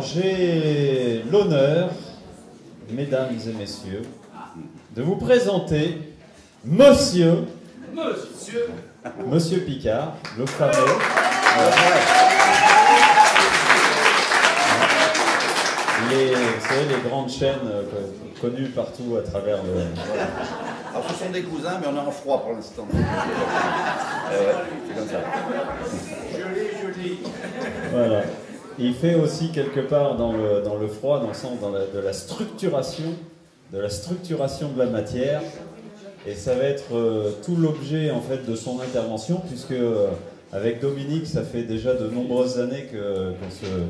j'ai l'honneur, mesdames et messieurs, de vous présenter Monsieur Picard, le fameux. Vous savez, les grandes chaînes connues partout à travers le... Alors ce sont des cousins, mais on est en froid pour l'instant. C'est comme ça. Joli. Voilà. Il fait aussi quelque part dans le froid, dans le sens de la structuration de la matière. Et ça va être tout l'objet en fait de son intervention, puisque avec Dominique, ça fait déjà de nombreuses années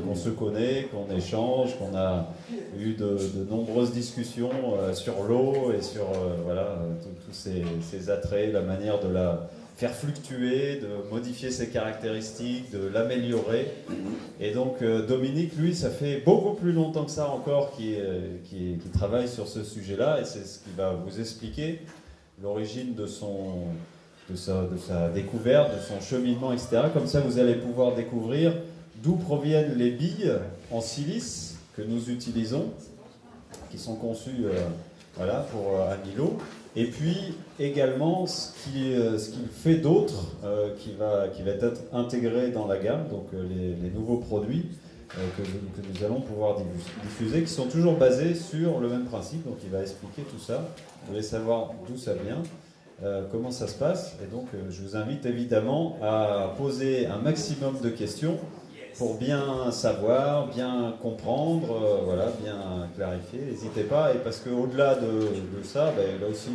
qu'on se connaît, qu'on échange, qu'on a eu de nombreuses discussions sur l'eau et sur voilà, tous ces attraits, la manière de la faire fluctuer, de modifier ses caractéristiques, de l'améliorer. Et donc Dominique, lui, ça fait beaucoup plus longtemps que ça encore qu'il travaille sur ce sujet-là, et c'est ce qu'il va vous expliquer, l'origine de sa découverte, de son cheminement, etc. Comme ça, vous allez pouvoir découvrir d'où proviennent les billes en silice que nous utilisons, qui sont conçues voilà, pour Amilo, et puis également ce qu'il fait d'autre qui va être intégré dans la gamme, donc les nouveaux produits que nous allons pouvoir diffuser, qui sont toujours basés sur le même principe. Donc il va expliquer tout ça, vous voulez savoir d'où ça vient, comment ça se passe, et donc je vous invite évidemment à poser un maximum de questions pour bien savoir, bien comprendre, voilà, bien clarifier. N'hésitez pas, et parce qu'au-delà de ça, il a aussi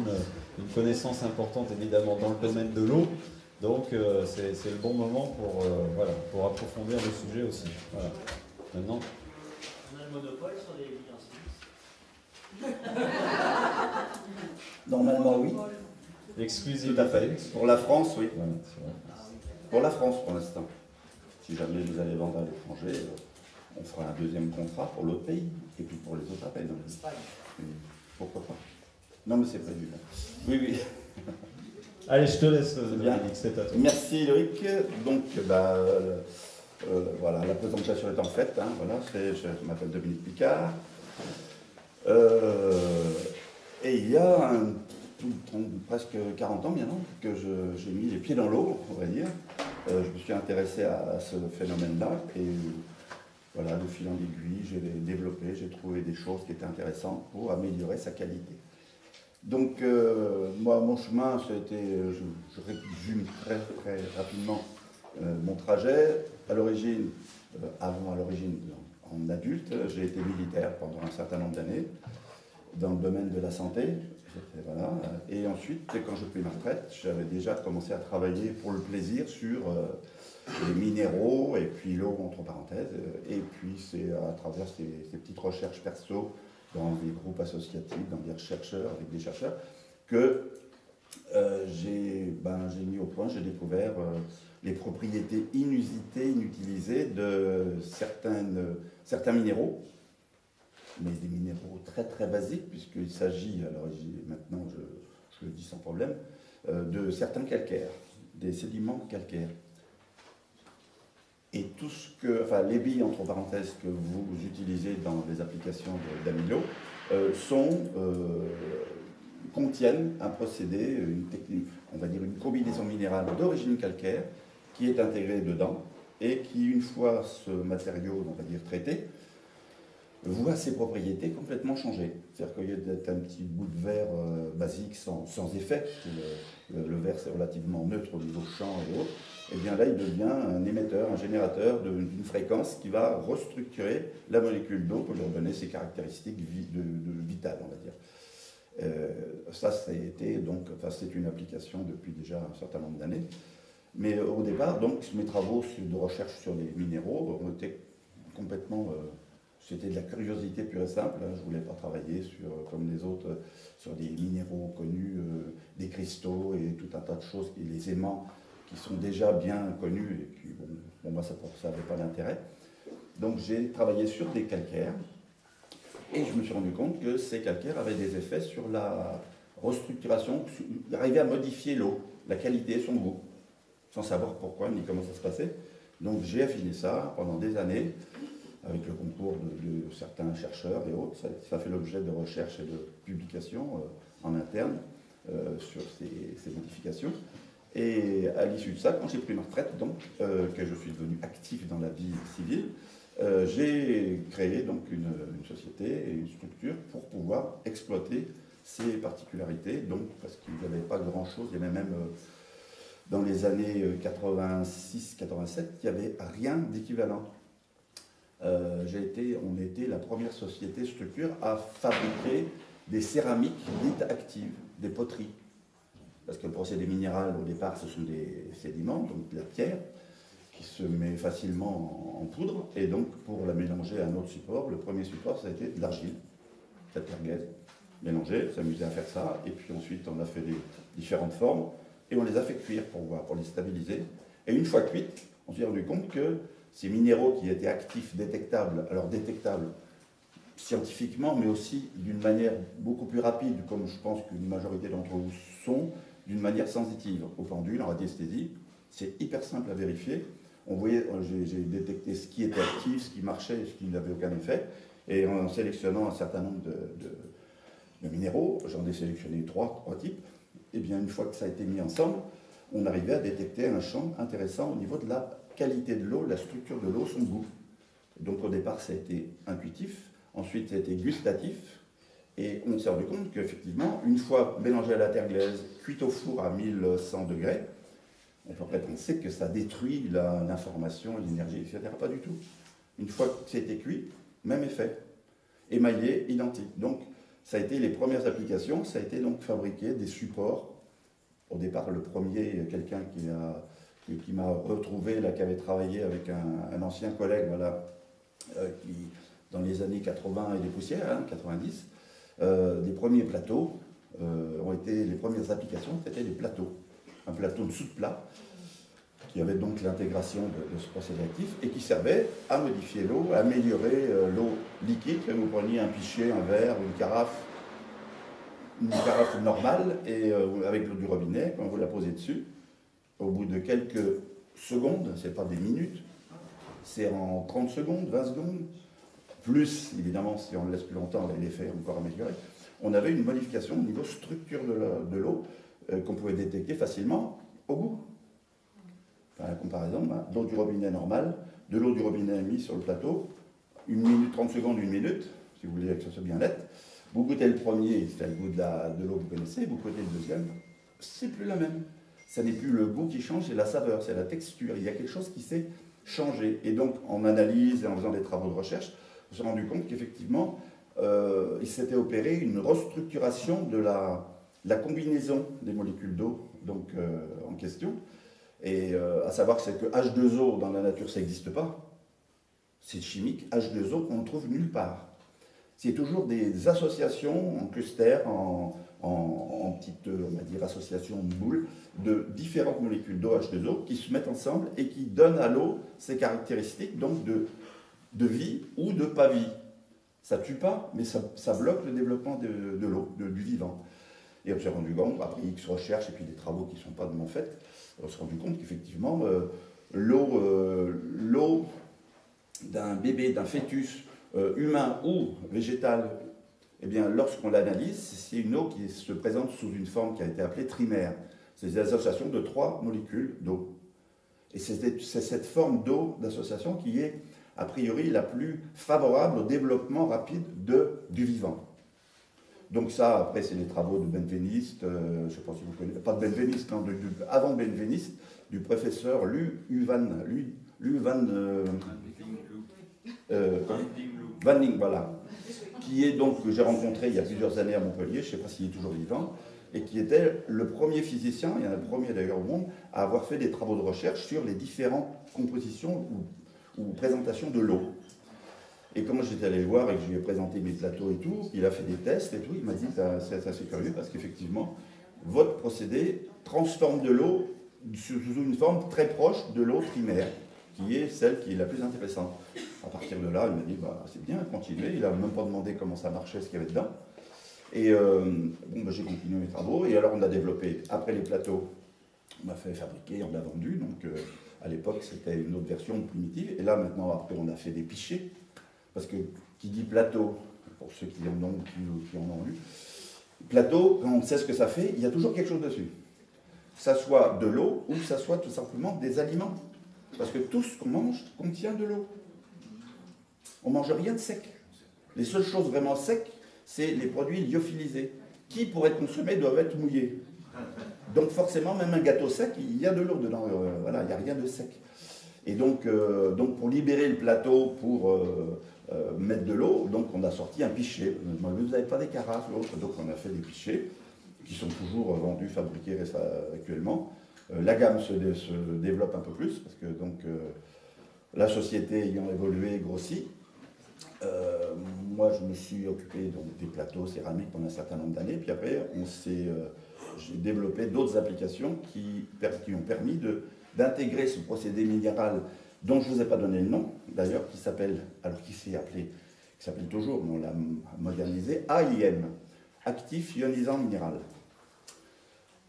une connaissance importante évidemment dans le domaine de l'eau, donc c'est le bon moment pour approfondir le sujet aussi. Voilà. Maintenant, on a le monopole sur les billes en silice. Normalement, oui. exclusif Tout à fait. Pour la France, oui. Voilà, c'est vrai. Pour la France, pour l'instant. Si jamais vous allez vendre à l'étranger, on fera un deuxième contrat pour l'autre pays, et puis pour les autres appels. Pourquoi pas? Non, mais c'est prévu. Oui. Allez, je te laisse, bien. Dominique, c'est à toi. Merci, Loïc. Donc, voilà, la présentation est en faite. Hein, voilà, je m'appelle Dominique Picard. Et il y a presque 40 ans maintenant que j'ai mis les pieds dans l'eau, on va dire. Je me suis intéressé à ce phénomène-là, et voilà, de fil en aiguille, j'ai développé, j'ai trouvé des choses qui étaient intéressantes pour améliorer sa qualité. Donc, moi, mon chemin, ça a été, je résume très rapidement mon trajet. À l'origine, en adulte, j'ai été militaire pendant un certain nombre d'années dans le domaine de la santé. Voilà. Et ensuite, quand j'ai pris ma retraite, j'avais déjà commencé à travailler pour le plaisir sur les minéraux et puis l'eau, entre parenthèses. Et puis c'est à travers ces petites recherches perso dans des groupes associatifs, dans des chercheurs, avec des chercheurs, que j'ai mis au point, j'ai découvert les propriétés inusitées, inutilisées de certains minéraux, mais des minéraux très très basiques, puisqu'il s'agit, alors maintenant je le dis sans problème, de certains calcaires, des sédiments calcaires. Et tout ce que, enfin les billes entre parenthèses que vous utilisez dans les applications d'Amilo contiennent un procédé, une technique, on va dire une combinaison minérale d'origine calcaire qui est intégrée dedans et qui, une fois ce matériau, on va dire traité, voit ses propriétés complètement changer. C'est-à-dire qu'il y a un petit bout de verre basique sans effet, le verre c'est relativement neutre au niveau champ et autres, et bien là il devient un émetteur, un générateur d'une fréquence qui va restructurer la molécule d'eau pour lui redonner ses caractéristiques vitales, on va dire. Ça a été donc, enfin, c'est une application depuis déjà un certain nombre d'années. Mais au départ, donc, mes travaux de recherche sur les minéraux ont été complètement... c'était de la curiosité pure et simple. Hein. Je ne voulais pas travailler comme les autres sur des minéraux connus, des cristaux et tout un tas de choses, et les aimants qui sont déjà bien connus. Et puis, bon moi, ça n'avait pas d'intérêt. Donc, j'ai travaillé sur des calcaires. Et je me suis rendu compte que ces calcaires avaient des effets sur la restructuration, arrivaient à modifier l'eau, la qualité, son goût, sans savoir pourquoi ni comment ça se passait. Donc j'ai affiné ça pendant des années. avec le concours de certains chercheurs et autres. Ça fait l'objet de recherches et de publications en interne sur ces modifications. Et à l'issue de ça, quand j'ai pris ma retraite, donc, que je suis devenu actif dans la vie civile, j'ai créé donc une société et une structure pour pouvoir exploiter ces particularités, donc, parce qu'il n'y avait pas grand-chose, il y avait même dans les années 86-87, il n'y avait rien d'équivalent. On était la première société structure à fabriquer des céramiques dites actives, des poteries. Parce que le procédé minéral, au départ, ce sont des sédiments, donc de la pierre, qui se met facilement en poudre. Et donc, pour la mélanger à un autre support, le premier support, ça a été de l'argile, de la terre gaze, mélangée, s'amuser à faire ça. Et puis ensuite, on a fait des différentes formes et on les a fait cuire pour les stabiliser. Et une fois cuites, on s'est rendu compte que ces minéraux qui étaient actifs, détectables, alors détectables scientifiquement, mais aussi d'une manière beaucoup plus rapide, comme je pense qu'une majorité d'entre vous sont, d'une manière sensitive. Au pendule, en radiesthésie, c'est hyper simple à vérifier. On voyait, j'ai détecté ce qui était actif, ce qui marchait, ce qui n'avait aucun effet. Et en sélectionnant un certain nombre de minéraux, j'en ai sélectionné trois types, et bien une fois que ça a été mis ensemble, on arrivait à détecter un champ intéressant au niveau de la qualité de l'eau, la structure de l'eau, son goût. Donc au départ, ça a été intuitif, ensuite ça a été gustatif, et on s'est rendu compte qu'effectivement, une fois mélangé à la terre glaise, cuite au four à 1100 degrés, on pourrait penser que ça détruit l'information, l'énergie, etc. Pas du tout. Une fois que c'était cuit, même effet. Émaillé, identique. Donc, ça a été les premières applications, ça a été donc fabriquer des supports. Au départ, le premier, quelqu'un qui m'a retrouvé, là, qui avait travaillé avec un ancien collègue, voilà, qui, dans les années 80 et des poussières, hein, 90, des premiers plateaux ont été, les premières applications, c'était des plateaux. Un plateau de soude plat, qui avait donc l'intégration de ce procédé actif et qui servait à modifier l'eau, à améliorer l'eau liquide. Vous preniez un pichet, un verre, une carafe normale, et avec l'eau du robinet, quand vous la posez dessus, au bout de quelques secondes, c'est pas des minutes, c'est en 30 secondes, 20 secondes, plus évidemment si on le laisse plus longtemps, l'effet est encore amélioré, on avait une modification au niveau structure de l'eau qu'on pouvait détecter facilement au goût. Enfin, la comparaison, l'eau du robinet normale, de l'eau du robinet mise sur le plateau, 1 minute, 30 secondes, 1 minute, si vous voulez que ce soit bien net. Vous goûtez le premier, c'est le goût de l'eau que vous connaissez, vous goûtez le deuxième, c'est plus la même. Ça n'est plus le goût qui change, c'est la saveur, c'est la texture. Il y a quelque chose qui s'est changé. Et donc, en analyse et en faisant des travaux de recherche, on s'est rendu compte qu'effectivement, il s'était opéré une restructuration de la combinaison des molécules d'eau donc en question. Et à savoir que c'est que H2O dans la nature, ça n'existe pas. C'est chimique. H2O, on ne trouve nulle part. C'est toujours des associations en clusters, en petites, on va dire, associations de boules de différentes molécules d'eau H2O qui se mettent ensemble et qui donnent à l'eau ses caractéristiques donc de vie ou de pas vie. Ça ne tue pas, mais ça bloque le développement de l'eau, du vivant. Et on s'est rendu compte, après X recherches et puis des travaux qui ne sont pas de mon fait, on s'est rendu compte qu'effectivement, l'eau d'un bébé, d'un fœtus humain ou végétal, eh bien, lorsqu'on l'analyse, c'est une eau qui se présente sous une forme qui a été appelée trimère. C'est des associations de 3 molécules d'eau. Et c'est cette forme d'eau d'association qui est, a priori, la plus favorable au développement rapide du vivant. Donc ça, après, c'est les travaux de Benveniste, je ne sais pas si vous connaissez, pas de Benveniste, non, avant Benveniste, du professeur Van Ding, voilà, qui est donc, que j'ai rencontré il y a plusieurs années à Montpellier, je ne sais pas s'il est toujours vivant, et qui était le premier physicien, il y en a le premier d'ailleurs au monde, à avoir fait des travaux de recherche sur les différentes compositions ou présentations de l'eau. Et quand j'étais allé le voir et que je lui ai présenté mes plateaux et tout, il a fait des tests et tout, il m'a dit que c'est assez curieux parce qu'effectivement, votre procédé transforme de l'eau sous une forme très proche de l'eau primaire, qui est celle qui est la plus intéressante. À partir de là, il m'a dit, bah, c'est bien, continuez. Il n'a même pas demandé comment ça marchait, ce qu'il y avait dedans. Et j'ai continué mes travaux. Et alors, on a développé, après les plateaux, on m'a fait fabriquer, on l'a vendu. Donc, à l'époque, c'était une autre version primitive. Et là, maintenant, après, on a fait des pichets. parce que qui dit plateau, pour ceux qui en ont lu, plateau, quand on sait ce que ça fait, il y a toujours quelque chose dessus. Que ça soit de l'eau ou que ça soit tout simplement des aliments. Parce que tout ce qu'on mange contient de l'eau. On ne mange rien de sec. Les seules choses vraiment secs, c'est les produits lyophilisés, qui, pour être consommés, doivent être mouillés. Donc forcément, même un gâteau sec, il y a de l'eau dedans. Voilà, il n'y a rien de sec. Et donc pour libérer le plateau, pour mettre de l'eau, donc on a sorti un pichet. Vous n'avez pas des carafes, l'autre, donc on a fait des pichets qui sont toujours vendus, fabriqués actuellement. La gamme se développe un peu plus, parce que donc, la société ayant évolué, grossi, moi je me suis occupé donc, des plateaux céramiques pendant un certain nombre d'années, puis après j'ai développé d'autres applications qui ont permis d'intégrer ce procédé minéral dont je ne vous ai pas donné le nom, d'ailleurs, qui s'appelle toujours, mais on l'a modernisé, AIM, actif ionisant minéral.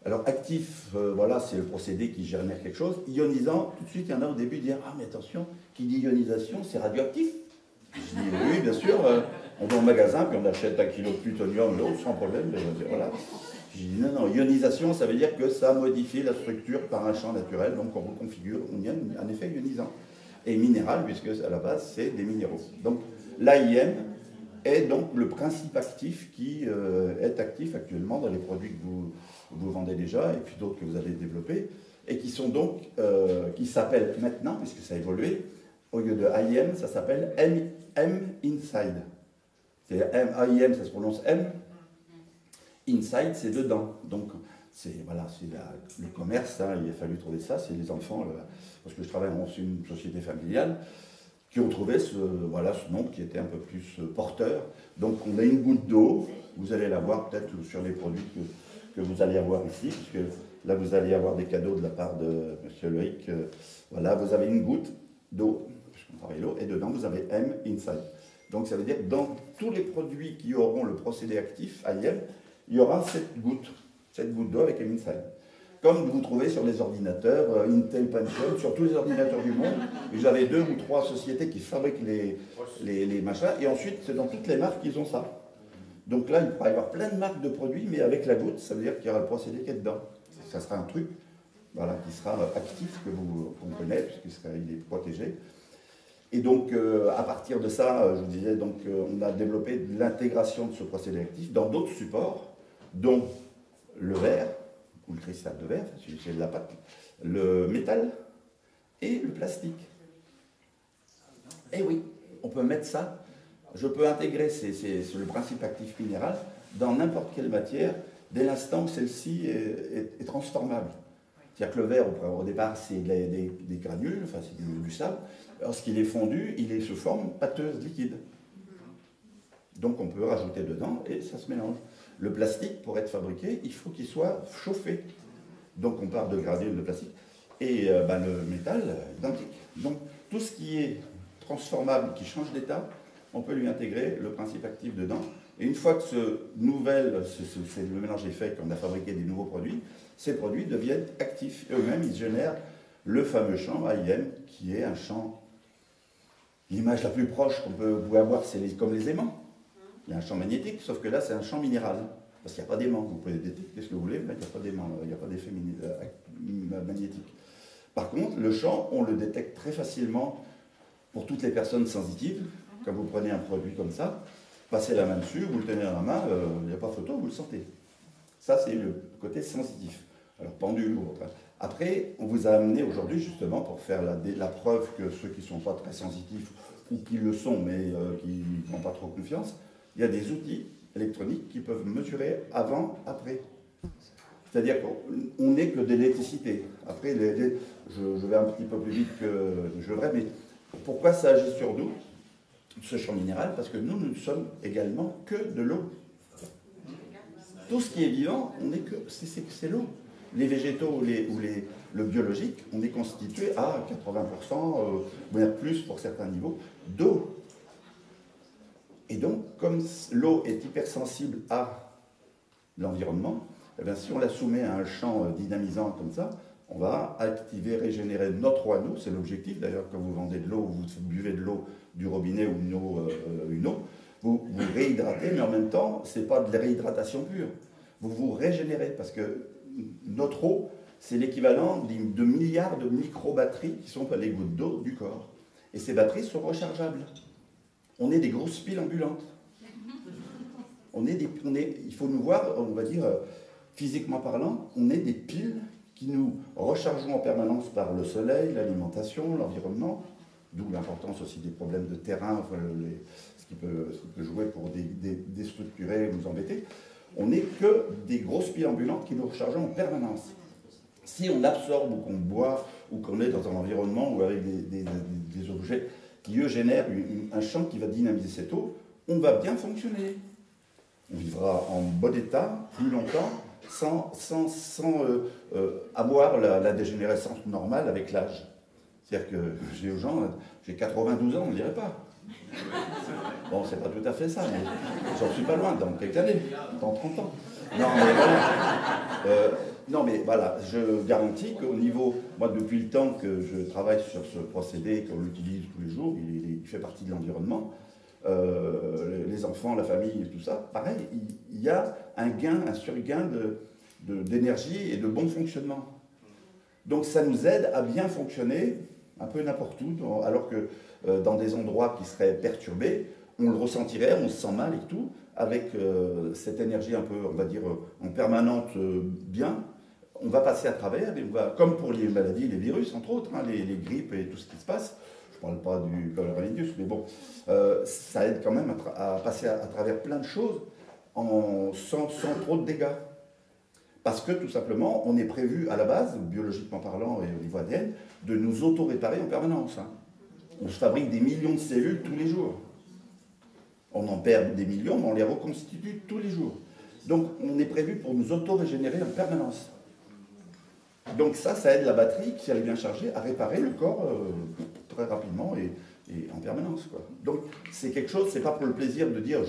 Alors actif, voilà, c'est le procédé qui génère quelque chose. Ionisant, tout de suite, il y en a au début qui disent « Ah, mais attention, qui dit ionisation, c'est radioactif ». Je dis « Oui, bien sûr, on va au magasin, puis on achète 1 kilo de plutonium, l'autre, sans problème. » Voilà. Je dis « Non, ionisation, ça veut dire que ça modifie la structure par un champ naturel, donc on reconfigure, on y a un effet ionisant. Et minéral, puisque à la base, c'est des minéraux. Donc l'AIM est donc le principe actif qui est actif actuellement dans les produits que vous vendez déjà, et puis d'autres que vous allez développer, et qui sont donc, qui s'appellent maintenant, puisque ça a évolué, au lieu de AIM, ça s'appelle M Inside. C'est AIM, ça se prononce M. Inside, c'est dedans. Donc, voilà, le commerce, hein, il a fallu trouver ça, c'est les enfants, parce que je travaille dans une société familiale, qui ont trouvé ce nom qui était un peu plus porteur. Donc, on a une goutte d'eau, vous allez la voir peut-être sur les produits que vous allez avoir ici, puisque là, vous allez avoir des cadeaux de la part de M. Loïc. Voilà, vous avez une goutte d'eau, puisqu'on travaille l'eau, et dedans, vous avez M Inside. Donc, ça veut dire que dans tous les produits qui auront le procédé actif, AIM, il y aura cette goutte d'eau avec M Inside. Comme vous trouvez sur les ordinateurs, Intel, Pentium, sur tous les ordinateurs du monde, vous avez 2 ou 3 sociétés qui fabriquent les machins, et ensuite, c'est dans toutes les marques qu'ils ont ça. Donc là, il pourra y avoir plein de marques de produits, mais avec la goutte, ça veut dire qu'il y aura le procédé qui est dedans. Ça sera un truc voilà, qui sera actif, qu'on connaît, puisqu'il est protégé. Et donc, à partir de ça, je vous disais, donc, on a développé l'intégration de ce procédé actif dans d'autres supports, dont le verre, ou le cristal de verre, c'est de la pâte, le métal et le plastique. Et oui, on peut mettre ça. Je peux intégrer c'est le principe actif minéral dans n'importe quelle matière dès l'instant où celle-ci est transformable. C'est-à-dire que le verre, au départ, c'est des granules, enfin c'est du sable. Lorsqu'il est fondu, il est sous forme pâteuse liquide. Donc on peut rajouter dedans et ça se mélange. Le plastique, pour être fabriqué, il faut qu'il soit chauffé. Donc on part de granules de plastique. Et le métal, identique. Donc tout ce qui est transformable, qui change d'état, on peut lui intégrer le principe actif dedans. Et une fois que le mélange est fait, qu'on a fabriqué des nouveaux produits, ces produits deviennent actifs. Eux-mêmes, ils génèrent le fameux champ AIM, qui est un champ... L'image la plus proche qu'on peut avoir, c'est comme les aimants. Il y a un champ magnétique, sauf que là, c'est un champ minéral. Parce qu'il n'y a pas d'aimant. Vous pouvez détecter ce que vous voulez, mais il n'y a pas d'aimant, il n'y a pas d'effet magnétique. Par contre, le champ, on le détecte très facilement pour toutes les personnes sensitives. Quand vous prenez un produit comme ça, passez la main dessus, vous le tenez dans la main, il n'y a pas photo, vous le sentez. Ça, c'est le côté sensitif. Alors, pendule ou autre. Après, on vous a amené aujourd'hui, justement, pour faire la preuve que ceux qui ne sont pas très sensitifs, ou qui le sont, mais qui n'ont pas trop confiance, il y a des outils électroniques qui peuvent mesurer avant, après. C'est-à-dire qu'on n'est que de l'électricité. Après, je vais un petit peu plus vite que je devrais, mais pourquoi ça agit sur nous, ce champ minéral? Parce que nous ne sommes également que de l'eau. Tout ce qui est vivant, c'est l'eau. Les végétaux ou le biologique, on est constitué à 80%, voire plus pour certains niveaux, d'eau. Et donc, comme l'eau est hypersensible à l'environnement, eh bien, si on la soumet à un champ dynamisant comme ça, On va activer, régénérer notre eau à nous, c'est l'objectif. D'ailleurs, quand vous vendez de l'eau, vous buvez de l'eau du robinet ou une eau, vous réhydratez, mais en même temps, ce n'est pas de la réhydratation pure. Vous vous régénérez, parce que notre eau, c'est l'équivalent de milliards de micro-batteries qui sont les gouttes d'eau du corps. Et ces batteries sont rechargeables. On est des grosses piles ambulantes. Il faut nous voir, on va dire, physiquement parlant, on est des piles qui nous rechargeons en permanence par le soleil, l'alimentation, l'environnement, d'où l'importance aussi des problèmes de terrain, enfin, ce qui peut jouer pour déstructurer, nous embêter. On n'est que des grosses piles ambulantes qui nous rechargeons en permanence. Si on absorbe ou qu'on boit ou qu'on est dans un environnement ou avec des objets qui, eux, génèrent un champ qui va dynamiser cette eau, on va bien fonctionner. On vivra en bon état plus longtemps sans avoir la dégénérescence normale avec l'âge. C'est-à-dire que je dis aux gens, j'ai 92 ans, on ne dirait pas. Bon, c'est pas tout à fait ça, mais j'en suis pas loin, dans quelques années, dans 30 ans. Non, mais voilà, je garantis qu'au niveau, moi depuis le temps que je travaille sur ce procédé, qu'on l'utilise tous les jours, il fait partie de l'environnement, les enfants, la famille, tout ça, pareil, il y a un surgain d'énergie et de bon fonctionnement. Donc ça nous aide à bien fonctionner un peu n'importe où, alors que dans des endroits qui seraient perturbés, on le ressentirait, on se sent mal et tout, avec cette énergie un peu, on va dire, en permanente bien, on va passer à travers, et on va, comme pour les maladies, les virus entre autres, hein, les grippes et tout ce qui se passe, je ne parle pas du coronavirus, mais bon, ça aide quand même à passer à travers plein de choses sans trop de dégâts. Parce que tout simplement, on est prévu à la base, biologiquement parlant et au niveau ADN, de nous auto-réparer en permanence. Hein. On se fabrique des millions de cellules tous les jours. On en perd des millions, mais on les reconstitue tous les jours. Donc on est prévu pour nous auto-régénérer en permanence. Donc ça aide la batterie, si elle est bien chargée, à réparer le corps très rapidement et en permanence, quoi. Donc c'est quelque chose, c'est pas pour le plaisir de dire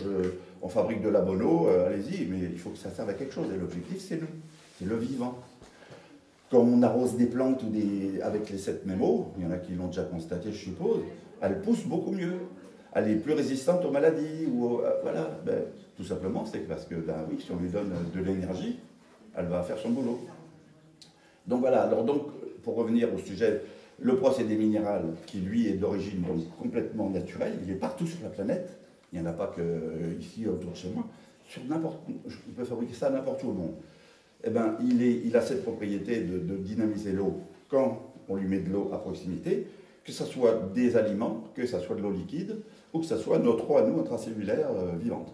on fabrique de la bonne eau, allez-y, mais il faut que ça serve à quelque chose. Et l'objectif, c'est nous, c'est le vivant. Quand on arrose des plantes avec les 7 mémos, il y en a qui l'ont déjà constaté, je suppose, elles poussent beaucoup mieux. Elle est plus résistante aux maladies. Voilà, tout simplement, c'est parce que oui, si on lui donne de l'énergie, elle va faire son boulot. Donc voilà, alors donc, pour revenir au sujet, le procédé minéral, qui lui est d'origine complètement naturelle, il est partout sur la planète, il n'y en a pas que ici autour de chez moi, il peut fabriquer ça n'importe où au monde. Eh bien, il a cette propriété de dynamiser l'eau quand on lui met de l'eau à proximité, que ce soit des aliments, que ce soit de l'eau liquide, ou que ce soit notre eau à nous, intracellulaire, vivante.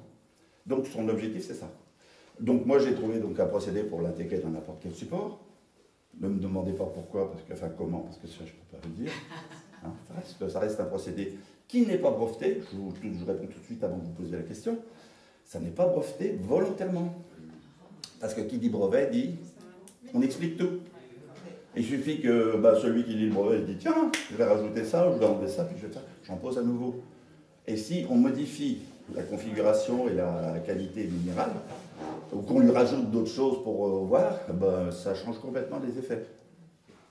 Donc son objectif, c'est ça. Donc moi, j'ai trouvé un procédé pour l'intégrer dans n'importe quel support. Ne me demandez pas pourquoi, comment, parce que ça, je ne peux pas vous le dire. Hein, ça reste un procédé qui n'est pas breveté. Je réponds tout de suite avant de vous poser la question. Ça n'est pas breveté volontairement. Parce que qui dit brevet dit, on explique tout. Il suffit que celui qui lit le brevet dit, tiens, je vais rajouter ça, je vais enlever ça, puis j'en pose à nouveau. Et si on modifie la configuration et la qualité minérale, ou qu'on lui rajoute d'autres choses pour voir, ça change complètement les effets.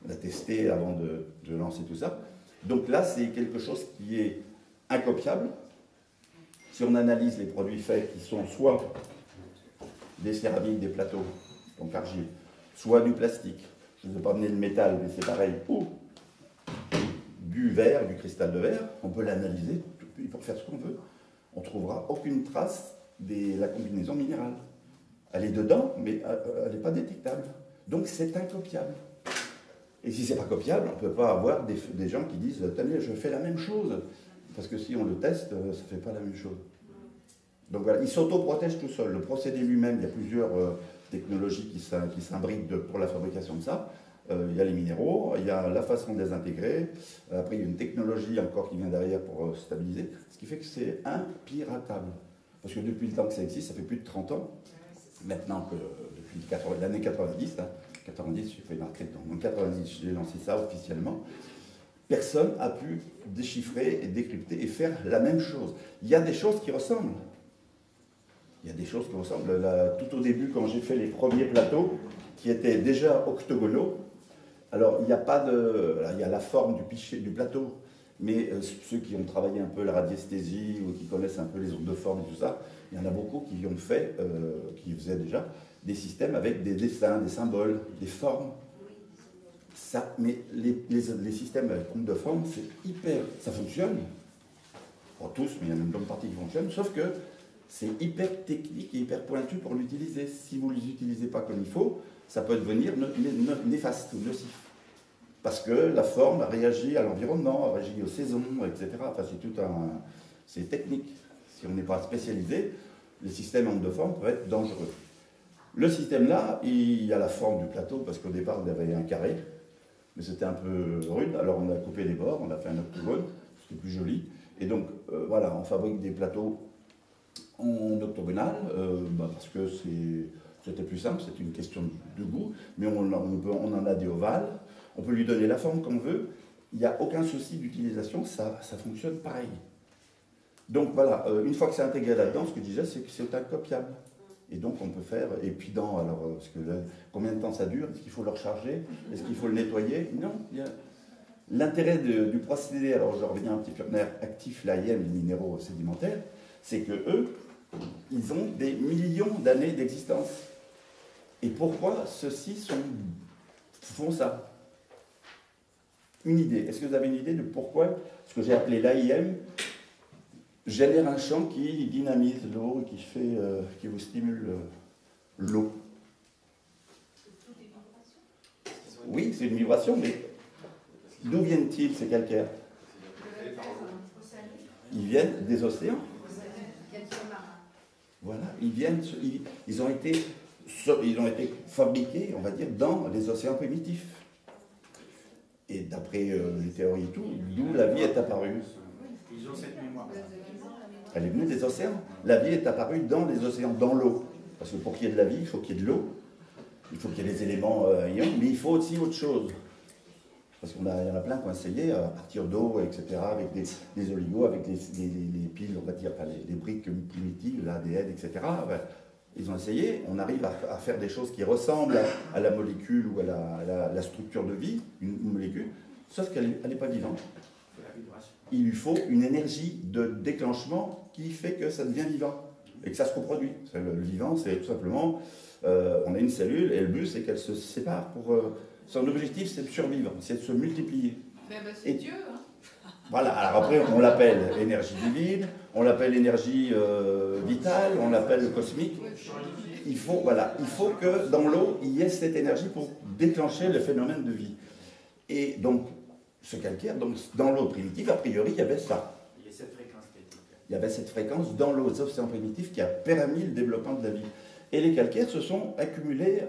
On a testé avant de lancer tout ça. Donc là, c'est quelque chose qui est incopiable. Si on analyse les produits faits qui sont soit des céramiques, des plateaux, donc argile, soit du plastique, je ne vais pas amener le métal, mais c'est pareil, ou du verre, du cristal de verre, on peut l'analyser, il faut faire ce qu'on veut. On ne trouvera aucune trace de la combinaison minérale. Elle est dedans, mais elle n'est pas détectable. Donc c'est incopiable. Et si ce n'est pas copiable, on ne peut pas avoir des gens qui disent « Tenez, je fais la même chose ». Parce que si on le teste, ça ne fait pas la même chose. Donc voilà, il s'auto-protège tout seul. Le procédé lui-même, il y a plusieurs technologies qui s'imbriquent pour la fabrication de ça. Il y a les minéraux, il y a la façon de les intégrer. Après, il y a une technologie encore qui vient derrière pour stabiliser. Ce qui fait que c'est impiratable. Parce que depuis le temps que ça existe, ça fait plus de 30 ans. Maintenant que depuis l'année 90, 90, j'ai fait marquer dedans. En 90, j'ai lancé ça officiellement. Personne n'a pu déchiffrer et décrypter et faire la même chose. Il y a des choses qui ressemblent. Il y a des choses qui ressemblent. Tout au début, quand j'ai fait les premiers plateaux, qui étaient déjà octogonaux, Alors, il n'y a pas de... Il y a la forme du pichet, du plateau, mais ceux qui ont travaillé un peu la radiesthésie ou qui connaissent un peu les ondes de forme et tout ça, il y en a beaucoup qui ont fait, qui faisaient déjà, des systèmes avec des dessins, des symboles, des formes. Ça, mais les systèmes avec ondes de forme, c'est hyper... Ça fonctionne, pas tous, mais il y en a une bonne partie qui fonctionne, sauf que c'est hyper technique et hyper pointu pour l'utiliser. Si vous ne les utilisez pas comme il faut, ça peut devenir néfaste ou nocif. Parce que la forme réagit à l'environnement, réagit aux saisons, etc. Enfin, c'est tout un... C'est technique. Si on n'est pas spécialisé, les systèmes ondes de forme peuvent être dangereux. Le système-là, il a la forme du plateau, parce qu'au départ, il avait un carré, mais c'était un peu rude. Alors, on a coupé les bords, on a fait un octogone, c'était plus joli. Et donc, voilà, on fabrique des plateaux en octogonal, parce que c'était plus simple, c'est une question de goût, mais on en a des ovales, on peut lui donner la forme qu'on veut, il n'y a aucun souci d'utilisation, ça fonctionne pareil. Donc voilà, une fois que c'est intégré là-dedans, ce que je disais, c'est que c'est copiable. Et donc on peut faire, et puis parce que combien de temps ça dure? Est-ce qu'il faut le recharger? Est-ce qu'il faut le nettoyer? Non. L'intérêt du procédé, alors je reviens un petit peu actif, l'AIM, les minéraux sédimentaires, c'est que eux, ils ont des millions d'années d'existence. Et pourquoi ceux-ci font ça? Une idée. Est-ce que vous avez une idée de pourquoi ce que j'ai appelé l'AIM génère un champ qui dynamise l'eau et qui vous stimule l'eau? Oui, c'est une vibration, mais d'où viennent-ils ces calcaires? Ils viennent des océans. Voilà, ils ont été fabriqués, on va dire, dans les océans primitifs. Et d'après les théories et tout, d'où la vie est apparue. Ils ont cette mémoire. Elle est venue des océans. La vie est apparue dans les océans, dans l'eau. Parce que pour qu'il y ait de la vie, il faut qu'il y ait de l'eau. Il faut qu'il y ait des éléments ions, mais il faut aussi autre chose. Parce qu'il y en a plein qui ont essayé à partir d'eau, etc., avec des oligos, avec les piles, on va dire, enfin, les briques primitives, l'ADN, etc. Ben, ils ont essayé, on arrive à faire des choses qui ressemblent à la molécule ou à la structure de vie, une molécule, sauf qu'elle n'est pas vivante. Il lui faut une énergie de déclenchement qui fait que ça devient vivant et que ça se reproduit. Le vivant, c'est tout simplement, on a une cellule et le but, c'est qu'elle se sépare pour... son objectif, c'est de survivre, c'est de se multiplier. C'est Dieu, hein. Voilà, alors après, on l'appelle énergie divine, on l'appelle énergie vitale, on l'appelle cosmique. Il faut que dans l'eau, il y ait cette énergie pour déclencher le phénomène de vie. Et donc, ce calcaire, donc, dans l'eau primitive, a priori, il y avait ça. Il y a cette fréquence qui a été faite. Il y avait cette fréquence dans l'eau des océans primitifs qui a permis le développement de la vie. Et les calcaires se sont accumulés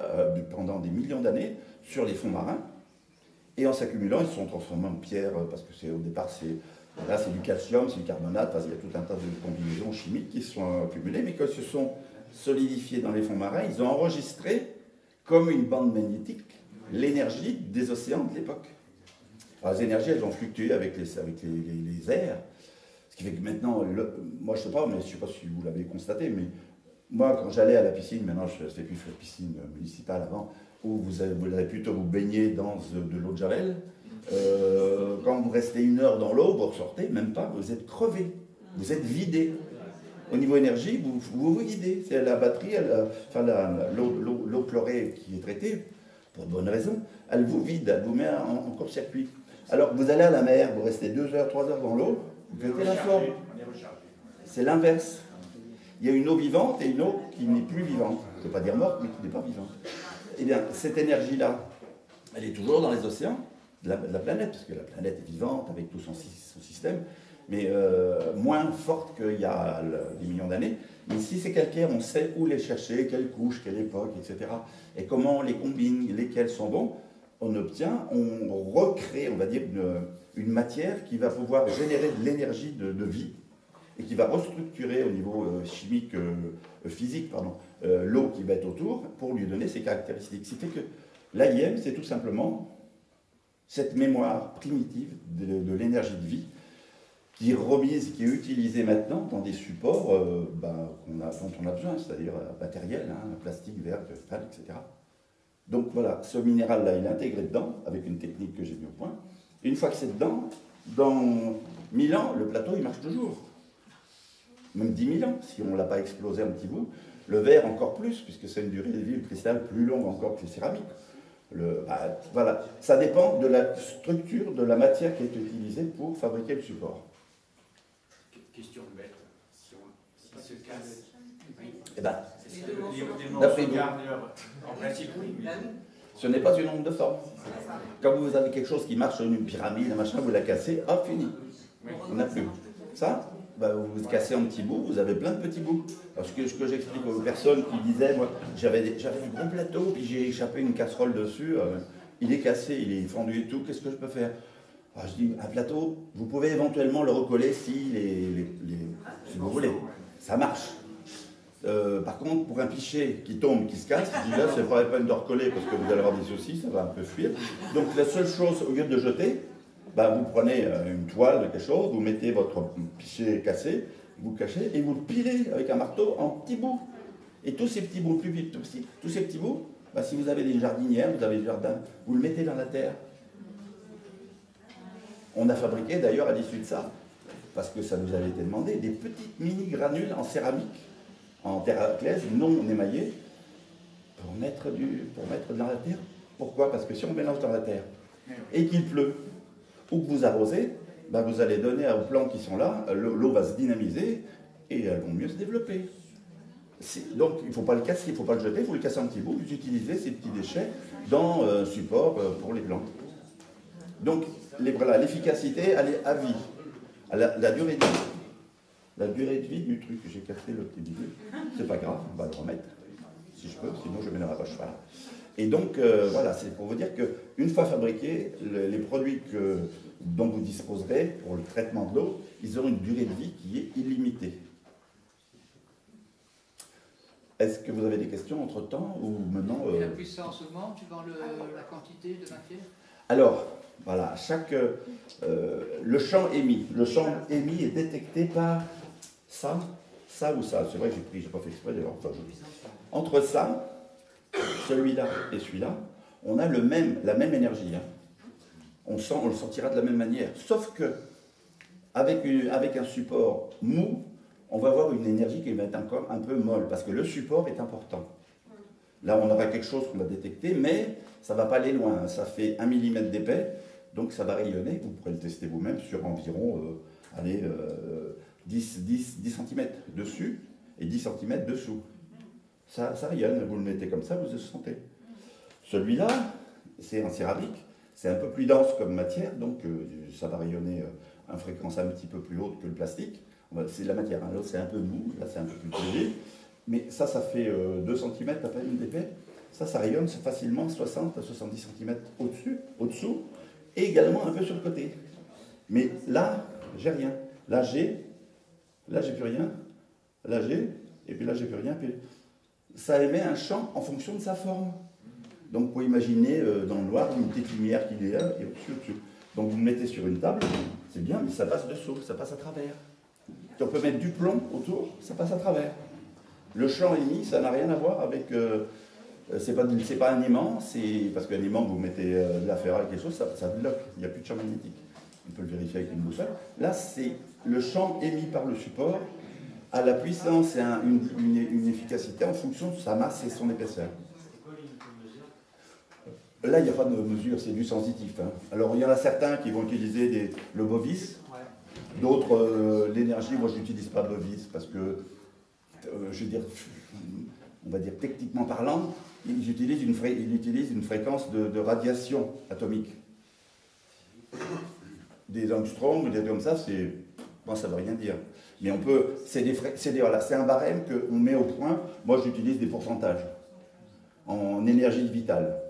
pendant des millions d'années sur les fonds marins. Et en s'accumulant, ils se sont transformés en pierre, parce que au départ, c'est du calcium, c'est du carbonate, il y a tout un tas de combinaisons chimiques qui se sont accumulées, mais quand ils se sont solidifiés dans les fonds marins, ils ont enregistré, comme une bande magnétique, l'énergie des océans de l'époque. Alors, les énergies, elles ont fluctué avec les airs, ce qui fait que maintenant, moi je ne sais pas, mais je ne sais pas si vous l'avez constaté, mais moi, quand j'allais à la piscine, maintenant je ne fais plus la piscine municipale avant, où vous allez plutôt vous baigner dans de l'eau de Javel. Quand vous restez 1 heure dans l'eau, vous ressortez, même pas, vous êtes crevé, vous êtes vidé. Au niveau énergie, vous videz. C'est la batterie, l'eau chlorée qui est traitée, pour de bonnes raisons, elle vous vide, elle vous met en court-circuit. Alors vous allez à la mer, vous restez 2 heures, 3 heures dans l'eau, vous pétez la forme. C'est l'inverse. Il y a une eau vivante et une eau qui n'est plus vivante. Je ne veux pas dire morte, mais qui n'est pas vivante. Eh bien, cette énergie-là, elle est toujours dans les océans de la planète, parce que la planète est vivante avec tout son système, mais moins forte qu'il y a des millions d'années. Mais si c'est calcaire, on sait où les chercher, quelle couche, quelle époque, etc. Et comment on les combine, lesquels sont bons. On recrée, on va dire, une matière qui va pouvoir générer de l'énergie de vie et qui va restructurer au niveau physique, l'eau qui va être autour pour lui donner ses caractéristiques. Ce qui fait que l'AIM, c'est tout simplement cette mémoire primitive de l'énergie de vie qui est remise, qui est utilisée maintenant dans des supports dont on a besoin, c'est-à-dire matériels, plastique, verre, métal, etc. Donc voilà, ce minéral-là, il est intégré dedans, avec une technique que j'ai mis au point. Et une fois que c'est dedans, dans 1000 ans, le plateau, il marche toujours. Même 10 000 ans, si on ne l'a pas explosé un petit bout. Le verre encore plus, puisque c'est une durée de vie, le cristal, plus longue encore que les céramiques. Voilà, ça dépend de la structure de la matière qui est utilisée pour fabriquer le support. Question bête. Si se casse, Eh ben, des d'après morceaux vous. garneurs, en principe, oui. Mais... Ce n'est pas une onde de forme. Quand vous avez quelque chose qui marche sur une pyramide, un machin, vous la cassez, hop, fini. On n'a plus. Ça, bah, vous vous cassez en petits bouts, vous avez plein de petits bouts. Parce que ce que j'explique aux personnes qui disaient, moi, j'avais un gros plateau, puis j'ai échappé une casserole dessus, il est cassé, il est fendu et tout, qu'est-ce que je peux faire? Alors, je dis, un plateau, vous pouvez éventuellement le recoller si vous voulez. Ça marche. Par contre, pour un pichet qui tombe, qui se casse, je dis là, c'est pas la peine de recoller parce que vous allez avoir des soucis, ça va un peu fuir. Donc la seule chose, au lieu de jeter, bah, vous prenez une toile, quelque chose, vous mettez votre pichet cassé, vous le cachez et vous le pilez avec un marteau en petits bouts. Et tous ces petits bouts, plus vite, tous ces petits bouts, bah, si vous avez des jardinières, vous avez des jardins, vous le mettez dans la terre. On a fabriqué d'ailleurs à l'issue de ça, parce que ça nous avait été demandé, des petites mini-granules en céramique, en terre à glaise, non émaillée, pour mettre dans la terre. Pourquoi? Parce que si on mélange dans la terre et qu'il pleut, ou que vous arrosez, ben vous allez donner aux plantes qui sont là, l'eau va se dynamiser et elles vont mieux se développer. Donc il ne faut pas le casser, il ne faut pas le jeter, il faut le casser en petits bouts, vous utilisez ces petits déchets dans support pour les plantes. Donc voilà, l'efficacité, elle est à vie. La durée de vie. La durée de vie du truc, j'ai cassé le petit bidule, c'est pas grave, on va le remettre, si je peux, sinon je mets dans la poche. Voilà. Et donc, voilà, c'est pour vous dire qu'une fois fabriqués, les produits dont vous disposerez pour le traitement de l'eau, ils auront une durée de vie qui est illimitée. Est-ce que vous avez des questions entre-temps ou maintenant Et la puissance augmente suivant la quantité de matière? Alors, voilà, le champ émis. Le champ émis est détecté par ça ou ça. C'est vrai que j'ai pas fait exprès d'ailleurs. Enfin, entre ça, celui-là et celui-là, on a la même énergie. Hein. On le sentira de la même manière. Sauf que, avec un support mou, on va avoir une énergie qui va être encore un peu molle, parce que le support est important. Là, on aura quelque chose qu'on va détecter, mais ça ne va pas aller loin. Ça fait 1 mm d'épais, donc ça va rayonner. Vous pourrez le tester vous-même sur environ 10 cm dessus et 10 cm dessous. Ça rayonne, vous le mettez comme ça, vous le sentez. Celui-là, c'est en céramique, c'est un peu plus dense comme matière, donc ça va rayonner à une fréquence un petit peu plus haute que le plastique. C'est de la matière, hein. L'autre c'est un peu mou, là c'est un peu plus léger. Mais ça fait 2 cm à peine d'épais. Ça rayonne facilement 60 à 70 cm au-dessous, et également un peu sur le côté. Mais là, j'ai rien. Là, j'ai plus rien. Là, et puis là, j'ai plus rien. Puis ça émet un champ en fonction de sa forme. Donc, vous pouvez imaginer dans le noir une petite lumière qui est là et au-dessus. Donc, vous le mettez sur une table, c'est bien, mais ça passe dessous, ça passe à travers. Si on peut mettre du plomb autour, ça passe à travers. Le champ émis, ça n'a rien à voir avec... c'est pas un aimant, c'est parce qu'un aimant, vous mettez de la ferraille, quelque chose, ça bloque, il n'y a plus de champ magnétique. On peut le vérifier avec une boussole. Là, c'est le champ émis par le support à la puissance et une efficacité en fonction de sa masse et son épaisseur. Là, il n'y a pas de mesure, c'est du sensitif. Hein. Alors, il y en a certains qui vont utiliser le bovis, d'autres l'énergie. Moi, je n'utilise pas bovis parce que, je veux dire, on va dire techniquement parlant, ils utilisent une fréquence de radiation atomique. Des angstroms ou des trucs comme ça, bon, ça ne veut rien dire. Mais on peut, voilà, c'est un barème qu'on met au point. Moi, j'utilise des pourcentages en énergie vitale,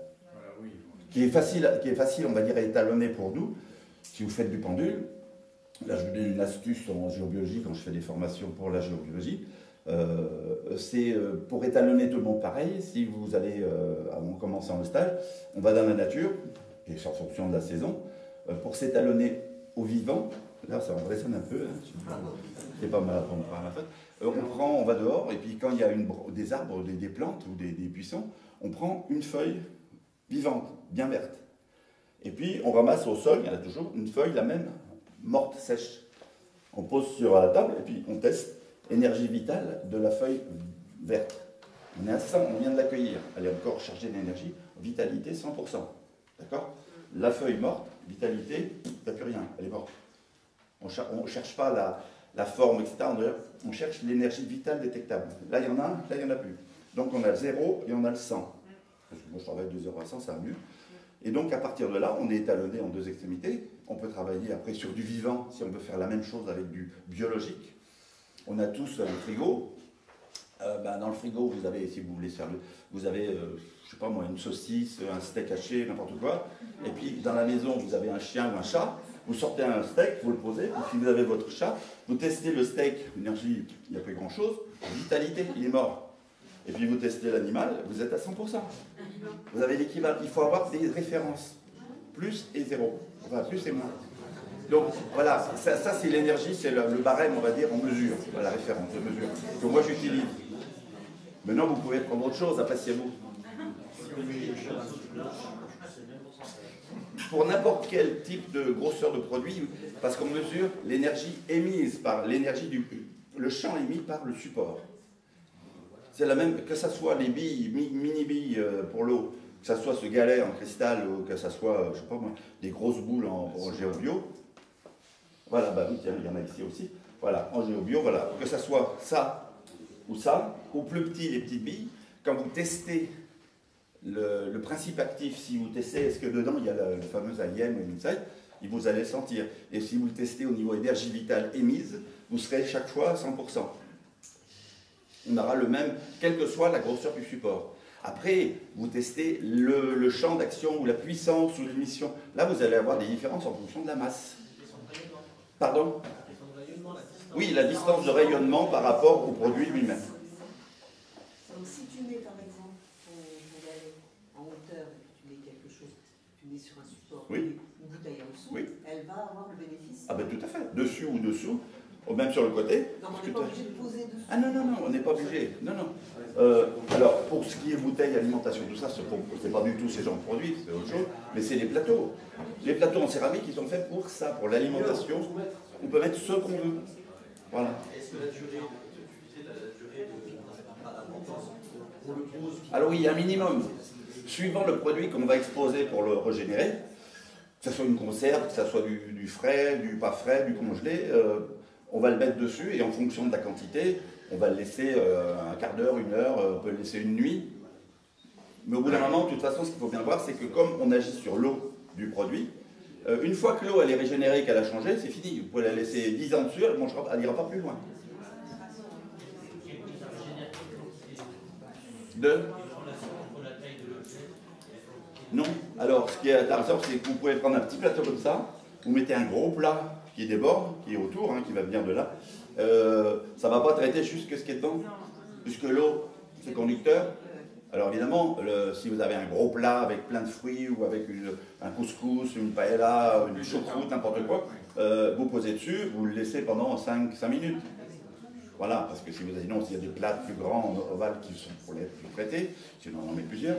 qui est facile, on va dire, à étalonner pour nous. Si vous faites du pendule, là, je vous donne une astuce en géobiologie quand je fais des formations pour la géobiologie. C'est pour étalonner tout le monde pareil. Si vous allez, en commençant le stage, on va dans la nature, et c'est en fonction de la saison, pour s'étalonner au vivant. Là, ça me résonne un peu. Hein, c'est pas mal à prendre par la fête. On va dehors, et puis quand il y a des arbres, des plantes ou des buissons, on prend une feuille vivante, bien verte. Et puis, on ramasse au sol, il y en a toujours, une feuille, la même, morte, sèche. On pose sur la table et puis on teste énergie vitale de la feuille verte. On est à 100, on vient de l'accueillir. Elle est encore chargée d'énergie, vitalité 100%. D'accord? La feuille morte, vitalité, il n'y a plus rien, elle est morte. On ne cherche pas la forme, etc. On cherche l'énergie vitale détectable. Là, il y en a, là, il n'y en a plus. Donc, on a le 0 et on a le 100. Parce que moi, je travaille de 0 à 100, ça va mieux. Et donc, à partir de là, on est étalonné en deux extrémités. On peut travailler après sur du vivant, si on veut faire la même chose avec du biologique. On a tous un frigo. Dans le frigo, vous avez, si vous voulez faire vous avez, je sais pas moi, une saucisse, un steak haché, n'importe quoi. Et puis, dans la maison, vous avez un chien ou un chat. Vous sortez un steak, vous le posez. Et si vous avez votre chat, vous testez le steak, l'énergie, il n'y a plus grand-chose. Vitalité, il est mort. Et puis vous testez l'animal, vous êtes à 100%. Vous avez l'équivalent. Il faut avoir des références. Plus et zéro. Enfin, plus et moins. Donc voilà, ça c'est l'énergie, c'est le barème, on va dire, en mesure. Voilà, la référence de mesure. Que moi j'utilise. Maintenant, vous pouvez prendre autre chose, appréciez-vous. Pour n'importe quel type de grosseur de produit, parce qu'on mesure l'énergie émise par l'énergie le champ émis par le support. C'est la même, que ce soit les billes, mini-billes pour l'eau, que ce soit ce galet en cristal ou que ce soit, je sais pas moi, des grosses boules en géobio. Voilà, bah oui, tiens, il y en a ici aussi. Voilà, en géobio, voilà. Que ce soit ça, ou plus petit, les petites billes, quand vous testez le principe actif, si vous testez, est-ce que dedans il y a le fameux IM ou l'insight, vous allez le sentir. Et si vous le testez au niveau énergie vitale émise, vous serez chaque fois à 100%. On aura le même, quelle que soit la grosseur du support. Après, vous testez le champ d'action ou la puissance ou l'émission. Là, vous allez avoir des différences en fonction de la masse. Pardon? Oui, la distance de rayonnement par rapport au produit lui-même. Donc si tu mets par exemple ton galet en hauteur et que tu mets quelque chose, tu mets sur un support, oui, une bouteille en dessous, oui, elle va avoir le bénéfice. Ah ben tout à fait, dessus ou dessous, ou même sur le côté. Non, on n'est pas obligé de poser dessus. Ah non, non, non, on n'est pas obligé. Non, non. Alors, pour ce qui est bouteille, alimentation, tout ça, c'est pas du tout ces genres de produits, c'est autre chose, mais c'est les plateaux. Les plateaux en céramique, ils sont faits pour ça, pour l'alimentation. On peut mettre ce qu'on veut. Voilà. Est-ce que la durée, tu disais la durée n'a pas d'importance pour le pose? Alors oui, il y a un minimum. Suivant le produit qu'on va exposer pour le régénérer, que ce soit une conserve, que ce soit du frais, du pas frais, du congelé, on va le mettre dessus et en fonction de la quantité, on va le laisser un quart d'heure, une heure, on peut le laisser une nuit. Mais au bout d'un moment, de toute façon, ce qu'il faut bien voir, c'est que comme on agit sur l'eau du produit, une fois que l'eau elle est régénérée, qu'elle a changé, c'est fini. Vous pouvez la laisser 10 ans dessus, elle n'ira pas plus loin. Non. Alors, ce qui est intéressant, c'est que vous pouvez prendre un petit plateau comme ça, vous mettez un gros plat qui déborde, qui est autour, qui va venir de là. Ça ne va pas traiter juste ce qui est dedans, puisque l'eau, c'est conducteur. Alors évidemment, si vous avez un gros plat avec plein de fruits ou avec un couscous, une paella, une choucroute, n'importe quoi, vous posez dessus, vous le laissez pendant 5 minutes. Voilà, parce que si vous avez, non, s'il y a des plats plus grands, ovales, qui sont pour les traiter, si on en met plusieurs,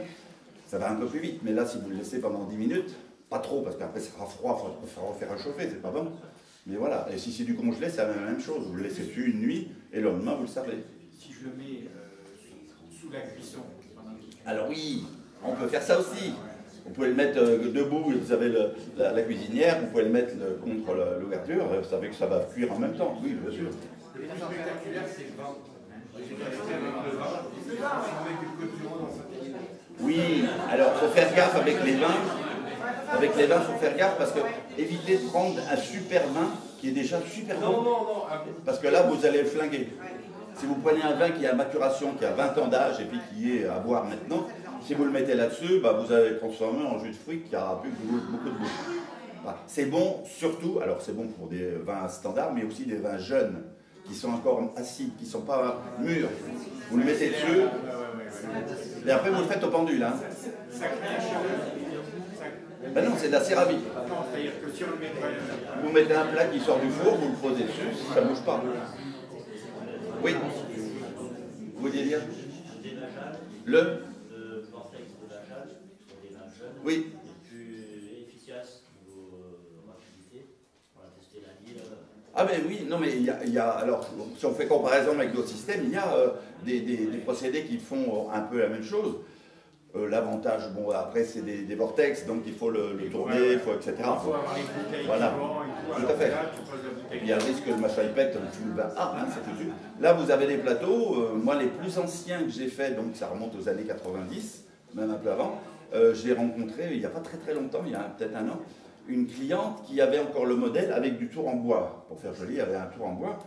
ça va un peu plus vite. Mais là, si vous le laissez pendant 10 minutes, pas trop, parce qu'après ça sera froid, il faudra refaire réchauffer, c'est pas bon. Mais voilà, et si c'est du congelé, c'est la même chose. Vous le laissez dessus une nuit, et le lendemain, vous le servez. Si je le mets sous la cuisson. Alors oui, on peut faire ça aussi. Vous pouvez le mettre debout, vous avez la cuisinière, vous pouvez le mettre contre l'ouverture, vous savez que ça va cuire en même temps. Oui, bien sûr. Le plus spectaculaire, c'est le vin. Oui, alors il faut faire gaffe avec les vins. Avec les vins, il faut faire gaffe parce que évitez de prendre un super vin qui est déjà super bon. Parce que là, vous allez le flinguer. Si vous prenez un vin qui a maturation, qui a 20 ans d'âge et puis qui est à boire maintenant, si vous le mettez là-dessus, vous allez le transformer en jus de fruits qui aura plus beaucoup de goût. Voilà. C'est bon surtout, alors c'est bon pour des vins standards, mais aussi des vins jeunes qui sont encore acides, qui ne sont pas mûrs. Vous le mettez dessus, et après vous le faites au pendule. Hein. Ben non, c'est de la céramique. Vous mettez un plat qui sort du four, vous le posez dessus, ça ne bouge pas. Oui. Vous vouliez dire? Le vortex de la jade, sur des vins jeunes, Ah ben oui, non mais alors si on fait comparaison avec d'autres systèmes, il y a des procédés qui font un peu la même chose. L'avantage, bon après c'est des vortex, donc il faut le tourner, il faut etc. Il faut avoir les bouteilles Voilà. qui vont et tout. Tout à fait. Là, tu poses la bouteille. Et puis il y a le risque que le machin il pète, c'est foutu. Là vous avez des plateaux, moi les plus anciens que j'ai fait, donc ça remonte aux années 90, même un peu avant, j'ai rencontré il n'y a pas très longtemps, il y a peut-être un an, une cliente qui avait encore le modèle avec du tour en bois. Pour faire joli, il y avait un tour en bois.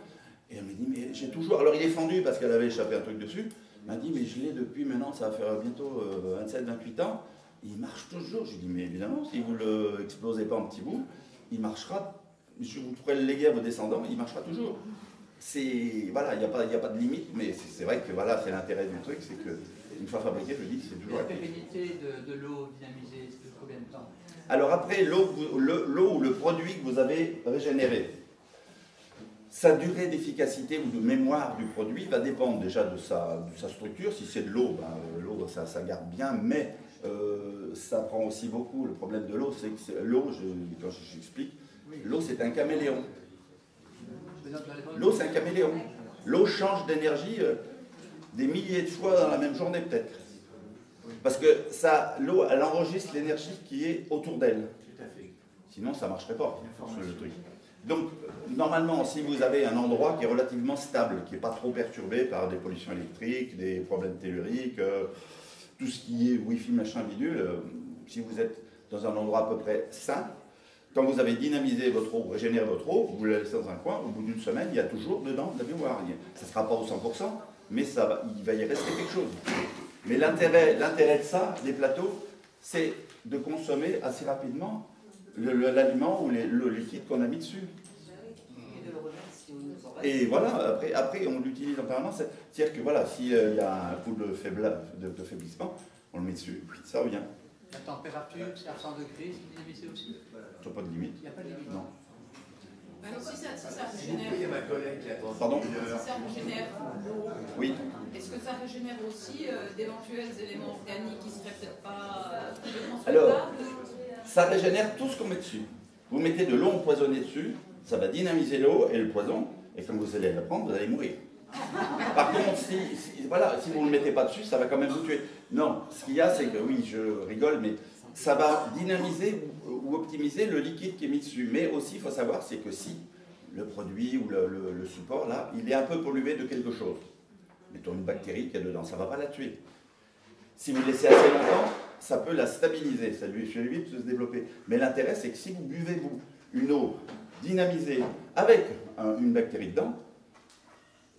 Et elle me dit, mais j'ai toujours... Alors il est fendu parce qu'elle avait échappé un truc dessus. Elle m'a dit, mais je l'ai depuis maintenant, ça va faire bientôt 27-28 ans. Il marche toujours. Je lui dis, mais évidemment, si vous ne le explosez pas en petits bouts, il marchera. Vous pourrez le léguer à vos descendants, il marchera toujours. Voilà, il n'y a pas de limite, mais c'est vrai que voilà, c'est l'intérêt du truc, c'est qu'une fois fabriqué, je dis, c'est toujours La actif. pérennité de l'eau dynamisée, c'est de combien de temps? Alors après, l'eau ou le produit que vous avez régénéré, sa durée d'efficacité ou de mémoire du produit va dépendre déjà de sa structure. Si c'est de l'eau, l'eau ça garde bien, mais ça prend aussi beaucoup. Le problème de l'eau, c'est que l'eau, quand j'explique, l'eau c'est un caméléon. L'eau c'est un caméléon. L'eau change d'énergie des milliers de fois dans la même journée peut-être. Parce que l'eau, elle enregistre l'énergie qui est autour d'elle. Sinon, ça ne marcherait pas, le truc. Donc, normalement, si vous avez un endroit qui est relativement stable, qui n'est pas trop perturbé par des pollutions électriques, des problèmes telluriques, tout ce qui est Wi-Fi, machin, bidule, si vous êtes dans un endroit à peu près sain, quand vous avez dynamisé votre eau, régénéré votre eau, vous la laissez dans un coin, au bout d'une semaine, il y a toujours dedans de la mémoire. Ça ne sera pas au 100%, mais il va y rester quelque chose. Mais l'intérêt de ça, des plateaux, c'est de consommer assez rapidement l'aliment ou le liquide qu'on a mis dessus. Et de le remettre si on nous en reste. Et voilà, après on l'utilise en permanence. C'est-à-dire que voilà, s'il y a un coup de faiblissement, on le met dessus, ça revient. La température, c'est à 100 degrés, c'est dynamisé aussi? Il n'y a pas de limite. Il n'y a pas de limite. Non. Alors, si ça régénère, Il y a ma collègue qui attend. Pardon? si ça régénère l'eau, Oui. est-ce que ça régénère aussi d'éventuels éléments organiques qui ne seraient peut-être pas complètement Alors, souhaitables? ça régénère tout ce qu'on met dessus. Vous mettez de l'eau empoisonnée dessus, ça va dynamiser l'eau et le poison, et quand vous allez la prendre, vous allez mourir. Par contre, si vous ne le mettez pas dessus, ça va quand même vous tuer. Non, ce qu'il y a, c'est que, oui, je rigole, mais ça va dynamiser ou optimiser le liquide qui est mis dessus. Mais aussi, il faut savoir, c'est que si le produit ou le support, là, il est un peu pollué de quelque chose, mettons une bactérie qui est dedans, ça ne va pas la tuer. Si vous le laissez assez longtemps, ça peut la stabiliser, ça lui fait vite se développer. Mais l'intérêt, c'est que si vous buvez, une eau dynamisée avec une bactérie dedans,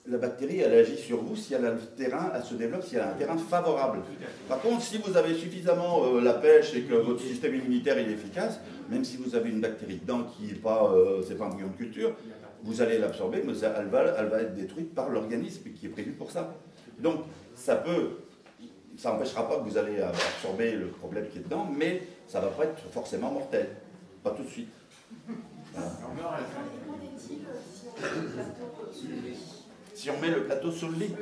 la bactérie, elle agit sur vous si elle a le terrain, elle se développe si elle a un terrain favorable. Par contre, si vous avez suffisamment la pêche et que votre système immunitaire est efficace, même si vous avez une bactérie dedans qui n'est pas, c'est pas un bouillon de culture, vous allez l'absorber, mais elle va être détruite par l'organisme qui est prévu pour ça. Donc, ça n'empêchera pas que vous allez absorber le problème qui est dedans, mais ça ne va pas être forcément mortel. Pas tout de suite. Voilà. Si on met le plateau sous le lit,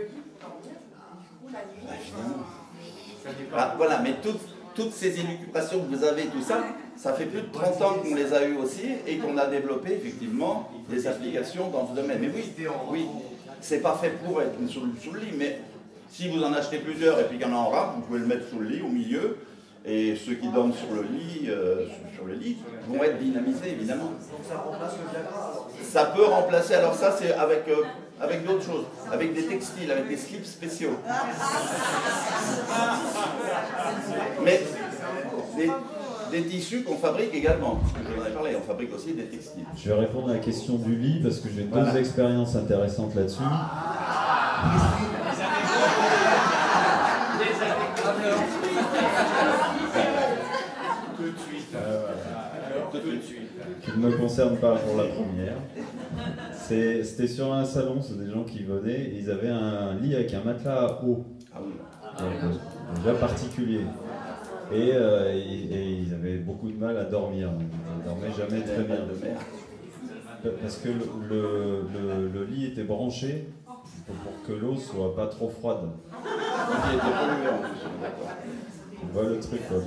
voilà, mais toutes ces élucubrations que vous avez, tout ça, ça fait plus de 30 ans qu'on les a eues aussi et qu'on a développé effectivement des applications dans ce domaine. Mais oui, c'est pas fait pour être sous le lit, mais si vous en achetez plusieurs et puis qu'il y en a en rame, vous pouvez le mettre sous le lit, au milieu, et ceux qui dorment sur le lit vont être dynamisés évidemment. Donc ça remplace le Viagra. Ça peut remplacer, alors ça c'est avec d'autres choses, avec des textiles, avec des slips spéciaux. Mais des tissus qu'on fabrique également. Je vous en ai parlé, on fabrique aussi des textiles. Je vais répondre à la question du lit parce que j'ai deux expériences intéressantes là-dessus. Qui ne me concerne pas pour la première. C'était sur un salon, c'est des gens qui venaient, et ils avaient un lit avec un matelas à eau. Ah oui. Déjà particulier. Et ils avaient beaucoup de mal à dormir. Ils ne dormaient jamais très bien. Parce que le lit était branché pour que l'eau soit pas trop froide. Il était pollué en plus, d'accord. Tu vois le truc, quoi.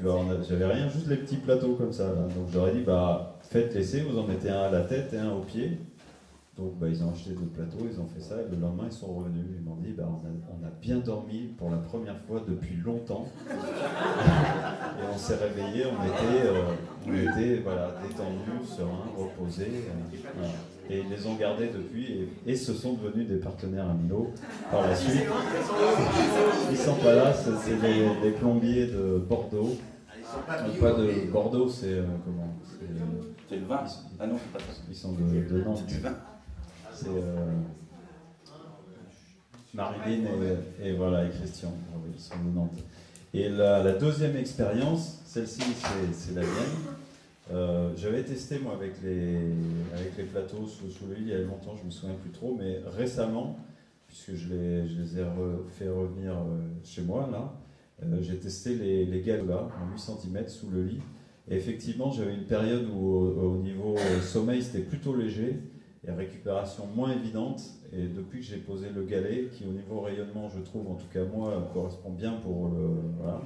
Donc j'avais rien, juste les petits plateaux comme ça. Là. Donc j'aurais dit, faites l'essai, vous en mettez un à la tête et un au pied. Donc ils ont acheté 2 plateaux, ils ont fait ça, et le lendemain ils sont revenus, ils m'ont dit on a bien dormi pour la première fois depuis longtemps. Et on s'est réveillé, on était voilà, détendus, sereins, reposés. Voilà. Et ils les ont gardés depuis et ce sont devenus des partenaires à Milo par la suite. Ils sont pas là, c'est les plombiers de Bordeaux. Pas de Bordeaux, c'est comment? C'est le vin. Ah non, c'est pas ça. Ils sont de Nantes. C'est du vin. C'est Marilyn et voilà, et Christian, ils sont de Nantes. Et la deuxième expérience, celle-ci c'est la mienne. J'avais testé moi avec les plateaux sous le lit il y a longtemps, je me souviens plus trop, mais récemment, puisque je les ai fait revenir chez moi là, j'ai testé les galets là, en 8 cm sous le lit. Et effectivement, j'avais une période où au niveau sommeil c'était plutôt léger et récupération moins évidente. Et depuis que j'ai posé le galet, qui au niveau rayonnement, je trouve, en tout cas moi, correspond bien pour le... Voilà,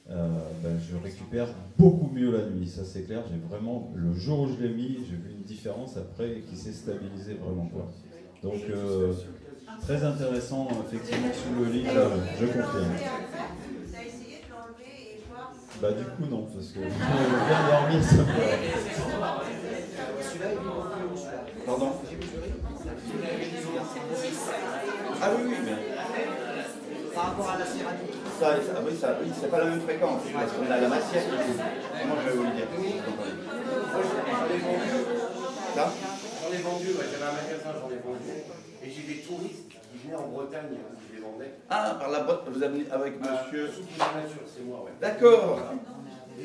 je récupère beaucoup mieux la nuit, ça c'est clair. J'ai vraiment, le jour où je l'ai mis, j'ai vu une différence après qui s'est stabilisée vraiment quoi. Donc très intéressant, effectivement, sous le lit, je confirme. Bah du coup non, parce que bien dormir ça me... Pardon? Ah oui, oui, mais... Par rapport à la céramique. Oui, c'est pas la même fréquence, parce qu'on a la matière. Comment je vais vous le dire? Ça? J'en ai vendu, ouais, j'avais un magasin, j'en ai vendu. Et j'ai des touristes qui venaient en Bretagne qui les vendaient. Ah, par la boîte, vous avez avec monsieur... Sous la nature, c'est moi, ouais. D'accord.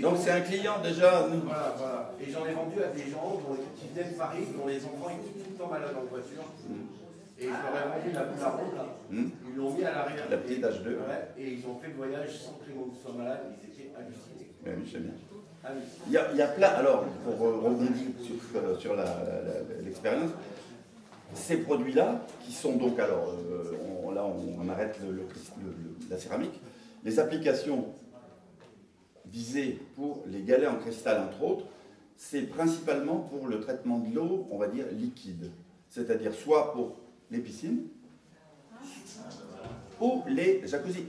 Donc c'est un client déjà. Voilà, voilà. Et j'en ai vendu à des gens qui venaient de Paris, dont les enfants étaient tout le temps malades en voiture. Et je leur ai vendu la boule à ronde, là. Ils l'ont mis à l'arrière. La petite H2. Ouais, et ils ont fait le voyage sans que les gens soient malades. Ils étaient hallucinés. Oui, je sais bien. Hallucinés. Il y a plein, alors, pour rebondir sur l'expérience, ces produits-là, qui sont donc, alors, on arrête la céramique, les applications visées pour les galets en cristal, entre autres, c'est principalement pour le traitement de l'eau, on va dire, liquide. C'est-à-dire soit pour les piscines ou les jacuzzis.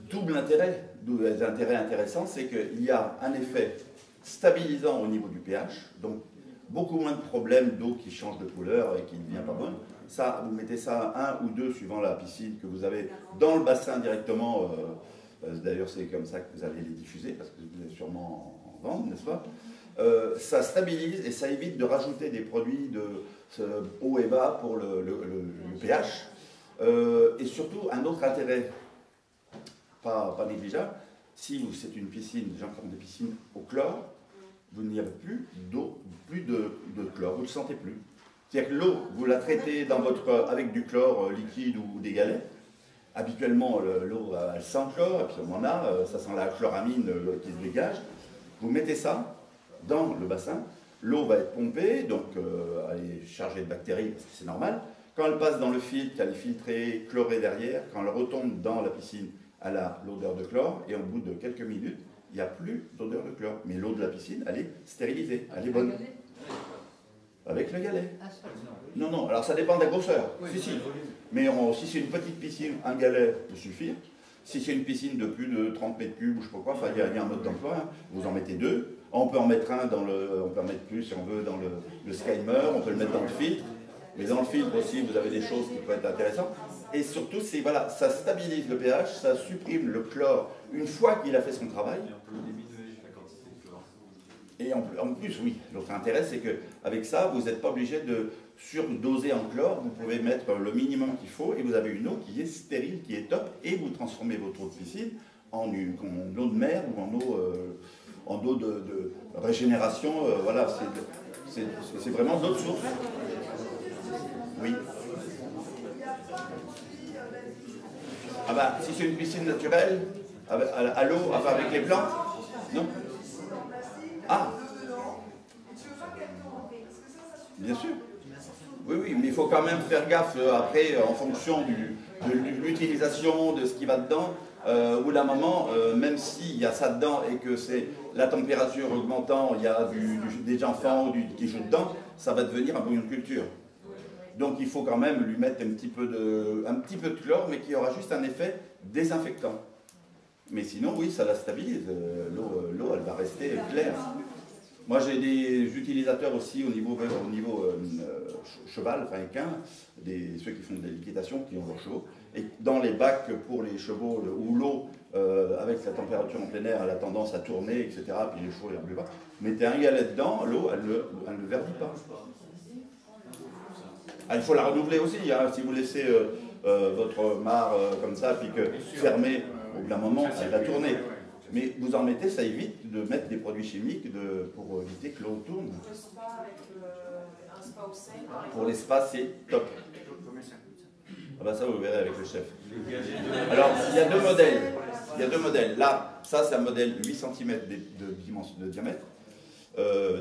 Double intérêt, l'intérêt intéressant, c'est qu'il y a un effet stabilisant au niveau du pH, donc beaucoup moins de problèmes d'eau qui change de couleur et qui ne devient pas bonne. Ça, vous mettez ça 1 ou 2 suivant la piscine que vous avez dans le bassin directement. D'ailleurs, c'est comme ça que vous allez les diffuser, parce que vous allez sûrement en vendre, n'est-ce pas? Ça stabilise et ça évite de rajouter des produits de haut et bas pour le pH. Et surtout, un autre intérêt pas négligeable, si c'est une piscine, des gens qui ont des piscines au chlore, vous n'y avez plus d'eau, plus de chlore, vous ne le sentez plus. C'est-à-dire que l'eau, vous la traitez avec du chlore liquide ou des galets. Habituellement, l'eau, elle sent le chlore, et puis on en a, ça sent la chloramine qui se dégage. Vous mettez ça dans le bassin, l'eau va être pompée, donc elle est chargée de bactéries, parce que c'est normal. Quand elle passe dans le filtre, elle est filtrée, chlorée derrière. Quand elle retombe dans la piscine, elle a l'odeur de chlore, et au bout de quelques minutes, il n'y a plus d'odeur de chlore. Mais l'eau de la piscine, elle est stérilisée, elle est bonne. Avec le galet. Non, non, alors ça dépend de la grosseur. Si, si. Mais si c'est une petite piscine, un galet peut suffire. Si c'est une piscine de plus de 30 mètres cubes, ou je sais pas quoi, il y a un mode d'emploi, hein. Vous en mettez 2. On peut en mettre un on peut en mettre plus si on veut dans le Skymer, on peut le mettre dans le filtre. Mais dans le filtre aussi, vous avez des choses qui peuvent être intéressantes. Et surtout, voilà, ça stabilise le pH, ça supprime le chlore une fois qu'il a fait son travail. Et en plus, oui, l'autre intérêt, c'est qu'avec ça, vous n'êtes pas obligé de surdoser en chlore, vous pouvez mettre le minimum qu'il faut et vous avez une eau qui est stérile, qui est top, et vous transformez votre eau de piscine en eau de mer ou en eau de régénération. Voilà, c'est vraiment d'autres sources. Oui. Ah bah, si c'est une piscine naturelle, à l'eau, enfin avec les plantes, non? Ah, bien sûr. Oui, oui, mais il faut quand même faire gaffe après, en fonction de l'utilisation, de ce qui va dedans. au bout d'un moment, même s'il y a ça dedans et que c'est la température augmentant, il y a des enfants qui jouent dedans, ça va devenir un bouillon de culture. Donc il faut quand même lui mettre un petit peu de chlore, mais qui aura juste un effet désinfectant. Mais sinon, oui, ça la stabilise. L'eau, elle va rester claire. Moi, j'ai des utilisateurs aussi au niveau cheval, enfin équin, ceux qui font de l'équitation, qui ont leurs chevaux. Et dans les bacs pour les chevaux, où l'eau, avec la température en plein air, elle a tendance à tourner, etc., puis les chevaux, ils ne pas. Mettez un galet dedans, l'eau, elle ne verdit pas. Ah, il faut la renouveler aussi, hein, si vous laissez votre mare comme ça, puis que fermée, au bout d'un moment, elle va tourner. Mais vous en mettez, ça évite de mettre des produits chimiques pour éviter que l'eau tourne. Pour le spa avec un spa au sel, par exemple. Pour les spas, c'est top. Ah bah ça, vous verrez avec le chef. Alors, il y a deux modèles. Il y a deux modèles. Là, ça, c'est un modèle 8 cm de diamètre.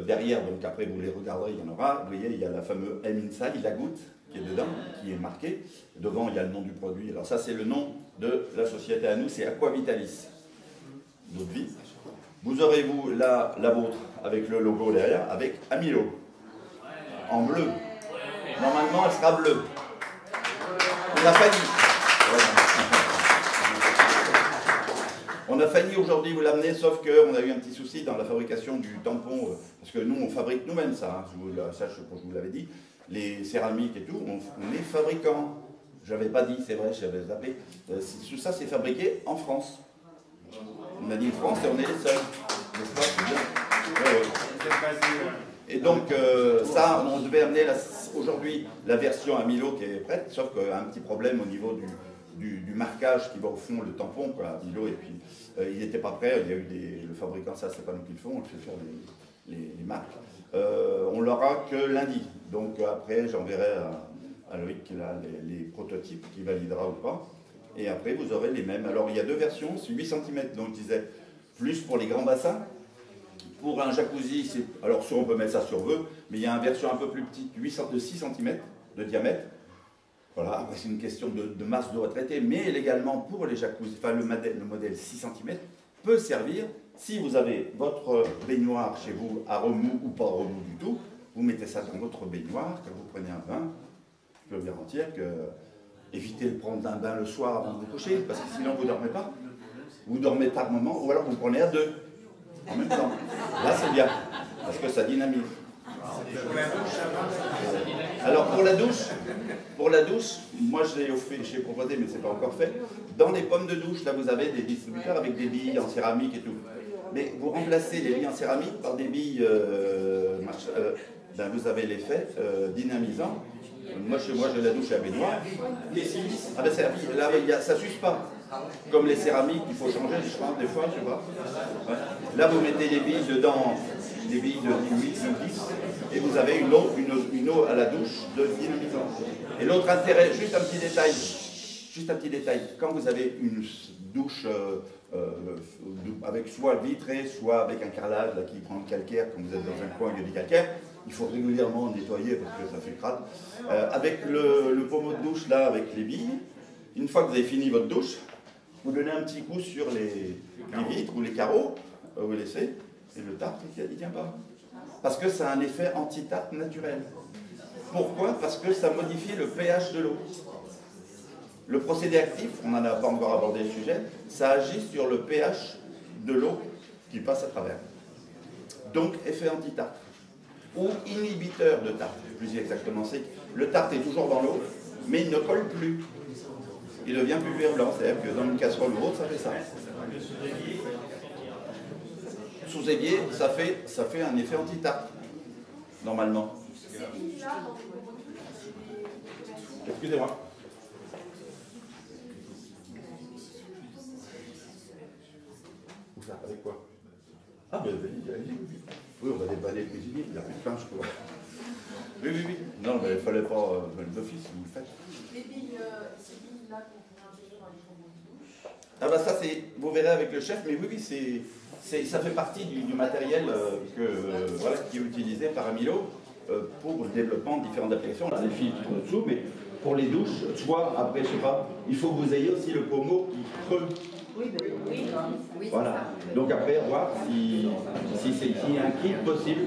Derrière, donc après, vous les regarderez, il y en aura. Vous voyez, il y a la fameuse M-Inside, la goutte, qui est dedans, qui est marquée. Devant, il y a le nom du produit. Alors ça, c'est le nom de la société à nous, c'est Aquavitalis. D'autres vies. Vous aurez, vous, la vôtre, avec le logo derrière, avec Amilo, en bleu. Normalement, elle sera bleue. On a failli. On a failli aujourd'hui vous l'amener, sauf qu'on a eu un petit souci dans la fabrication du tampon, parce que nous, on fabrique nous-mêmes ça, hein, je vous l'avais dit, les céramiques et tout, on est fabricant. Je n'avais pas dit, c'est vrai, j'avais zappé. Tout ça, c'est fabriqué en France. On a dit France et on est les seuls. N'est-ce pas? C'est bien. Et donc, ça, on devait amener aujourd'hui la version Amilo qui est prête, sauf qu'il y a un petit problème au niveau du marquage qui va au fond, le tampon, quoi, Amilo, et puis il n'était pas prêt, il y a eu le fabricant, ça, c'est pas nous qui le font, on le fait faire les marques. On l'aura que lundi, donc après, j'enverrai à Loïc là, les prototypes qui validera ou pas. Et après, vous aurez les mêmes. Alors, il y a deux versions, c'est 8 cm, donc je disais, plus pour les grands bassins. Pour un jacuzzi, alors soit on peut mettre ça sur vœux, mais il y a une version un peu plus petite, de 6 cm de diamètre. Voilà, après c'est une question de masse d'eau à traiter, mais également pour les jacuzzi, enfin le modèle 6 cm peut servir, si vous avez votre baignoire chez vous à remous ou pas remous du tout, vous mettez ça dans votre baignoire, quand vous prenez un bain, je peux vous garantir que évitez de prendre un bain le soir avant de vous coucher, parce que sinon vous ne dormez pas. Vous dormez par moment, ou alors vous prenez à deux, en même temps. Là c'est bien, parce que ça dynamise. Alors pour la douche, moi j'ai proposé, mais c'est pas encore fait. Dans les pommes de douche, là vous avez des distributeurs avec des billes en céramique et tout. Mais vous remplacez les billes en céramique par des billes, ben vous avez l'effet dynamisant. Moi chez moi j'ai la douche à baignoire. Ah ben là ça s'use pas. Comme les céramiques, il faut changer, je pense, des fois, je sais pas. Ouais. Là vous mettez des billes dedans, des billes de 10, et vous avez une eau à la douche de dynamisant. Et l'autre intérêt, juste un petit détail, quand vous avez une douche avec soit vitrée, soit avec un carrelage là, qui prend le calcaire, quand vous êtes dans un coin où il y a du calcaire, il faut régulièrement nettoyer parce que ça fait crade. Avec le pommeau de douche là, avec les billes, une fois que vous avez fini votre douche, vous donnez un petit coup sur les vitres ou les carreaux, vous laissez, et le tartre, il ne tient pas. Parce que ça a un effet anti-tartre naturel. Pourquoi? Parce que ça modifie le pH de l'eau. Le procédé actif, on n'en a pas encore abordé le sujet, ça agit sur le pH de l'eau qui passe à travers. Donc, effet anti-tartre. Ou inhibiteur de tartre, plus exactement. C'est que le tartre est toujours dans l'eau, mais il ne colle plus. Il devient plus virulent, c'est-à-dire que dans une casserole ou autre, ça fait ça. Sous évier, ça fait un effet anti-tartre, normalement. Excusez-moi. Avec quoi? Ah, ben allez-y. Oui, on va déballer le cuisinier, il n'y a plus de pain, je crois. Oui. Non, mais il ne fallait pas d'office, vous le faites. Les billes, ces billes-là qu'on peut intégrer dans les pommeaux de douche. Ah bah ça, vous verrez avec le chef, mais oui, ça fait partie du matériel qui est utilisé par Amilo pour le développement de différentes applications. On a des filtres dessous, mais pour les douches, soit après, je sais pas, il faut que vous ayez aussi le pommeau qui creuse. Voilà. Donc après, voir s'il y a un kit possible.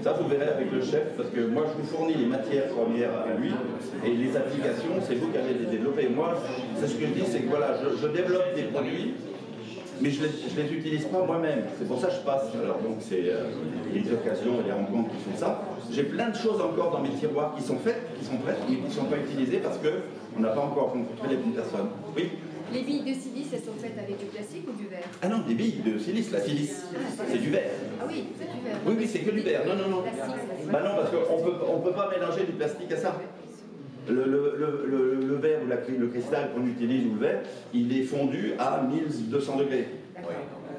Ça, vous verrez avec le chef, parce que moi, je vous fournis les matières premières à lui, et les applications, c'est vous qui allez les développer. Moi, c'est ce que je dis, c'est que voilà, je développe des produits, mais je les utilise pas moi-même. C'est pour ça que je passe. Alors donc, c'est les occasions et les rencontres qui font ça. J'ai plein de choses encore dans mes tiroirs qui sont faites, qui sont prêtes, mais qui ne sont pas utilisées parce qu'on n'a pas encore rencontré les bonnes personnes. Oui. Les billes de silice, elles sont faites avec du plastique ou du verre? Ah non, des billes de silice, la silice, c'est du verre. Ah oui, c'est du verre. Oui, c'est que du verre. Non, non, non. Bah non, parce qu'on peut pas mélanger du plastique à ça. Le verre ou le cristal qu'on utilise ou le verre, il est fondu à 1200 degrés.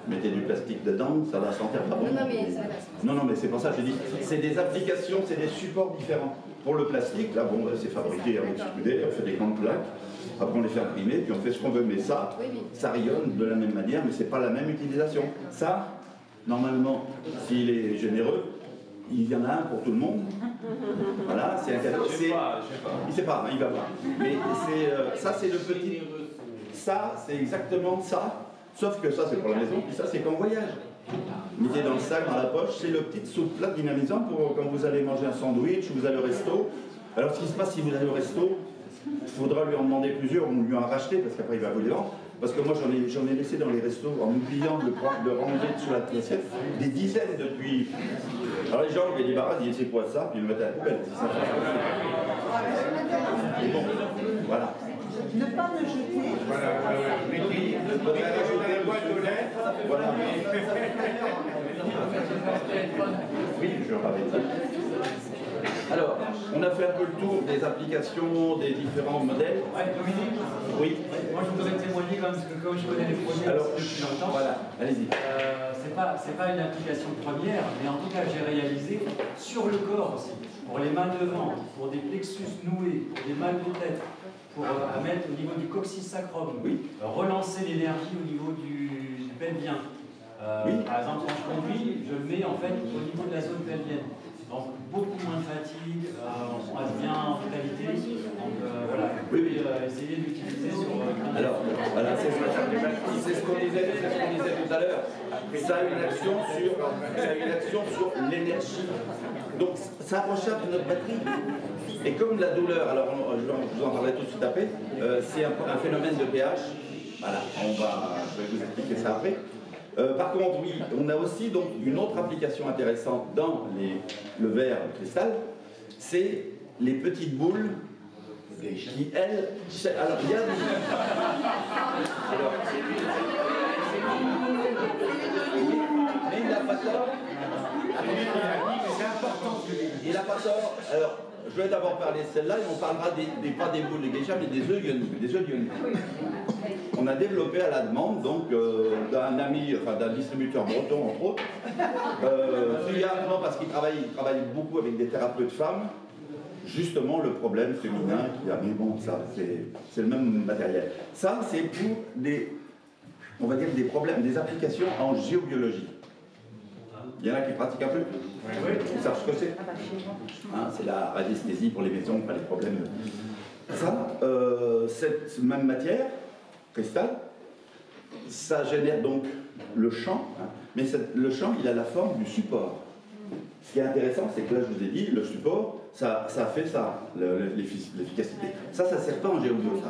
Mettez du plastique dedans, ça va sentir pas bon. Non, non, mais c'est pour ça que je dis, c'est des applications, c'est des supports différents. Pour le plastique, là, bon, c'est fabriqué avec extrudé, on fait des grandes plaques, après on les fait imprimer, puis on fait ce qu'on veut. Mais ça rayonne de la même manière, mais c'est pas la même utilisation. Ça, normalement, s'il est généreux, il y en a un pour tout le monde. Voilà, c'est un cadeau. Il sait pas, il va voir. Mais ça, c'est le petit. Ça, c'est exactement ça. Sauf que ça, c'est pour la maison, puis ça, c'est comme voyage. Mettez dans le sac, dans la poche, c'est le petit soupe-plat dynamisant pour quand vous allez manger un sandwich ou vous allez au resto. Alors, ce qui se passe si vous allez au resto, il faudra lui en demander plusieurs ou lui en racheter parce qu'après, il va vous les vendre. Parce que moi, j'en ai laissé dans les restos en oubliant de ranger sur la assiette des dizaines depuis. Alors, les gens, ils les débarrassent, ils disent c'est quoi ça, puis ils le mettent à la poubelle. Et bon, voilà. Ne pas le jeter. Voilà, mettez les boîtes aux lettres. Voilà. Oui, je rappelle ça. Alors, on a fait un peu le tour des applications, des différents modèles. Ouais, Dominique. Oui. Moi, je voudrais témoigner quand même, parce que comme je connais les projets depuis longtemps, voilà, allez-y. C'est pas une application première, mais en tout cas, j'ai réalisé sur le corps aussi, pour les mains devant, pour des plexus noués, pour des mal de tête, pour mettre au niveau du coccyx sacrum, relancer l'énergie au niveau du pelvien. Par exemple, quand je conduis, je le mets en fait au niveau de la zone pelvienne. Donc beaucoup moins de fatigue, on reste bien en vitalité. Donc voilà, essayer d'utiliser sur. Alors, voilà, c'est ce qu'on disait tout à l'heure. Ça a une action sur l'énergie. Donc ça recharge notre batterie. Et comme la douleur, alors je vous en parlerai tout de suite après, c'est un phénomène de pH. Voilà, je vais vous expliquer ça après. Par contre, oui, on a aussi donc une autre application intéressante dans le verre cristal, c'est les petites boules qui, elles... Alors, il y a... Alors, mais il n'a pas tort. Il n'a pas tort. Alors, je vais d'abord parler de celle-là et on parlera pas des boules de geisha, mais des œufs yoni. On a développé à la demande donc d'un ami, enfin d'un distributeur breton entre autres, non, parce qu'il travaille beaucoup avec des thérapeutes femmes, justement le problème féminin qui a, mais bon, ça c'est le même matériel. Ça c'est pour on va dire des problèmes, des applications en géobiologie. Il y en a qui pratiquent un peu. Ils savent ce que c'est. C'est la radiesthésie pour les maisons, pas les problèmes. Ça, cette même matière, cristal, ça génère donc le champ, mais le champ, il a la forme du support. Ce qui est intéressant, c'est que là, je vous ai dit, le support, ça fait ça, l'efficacité. Ça ne sert pas en géobiologie.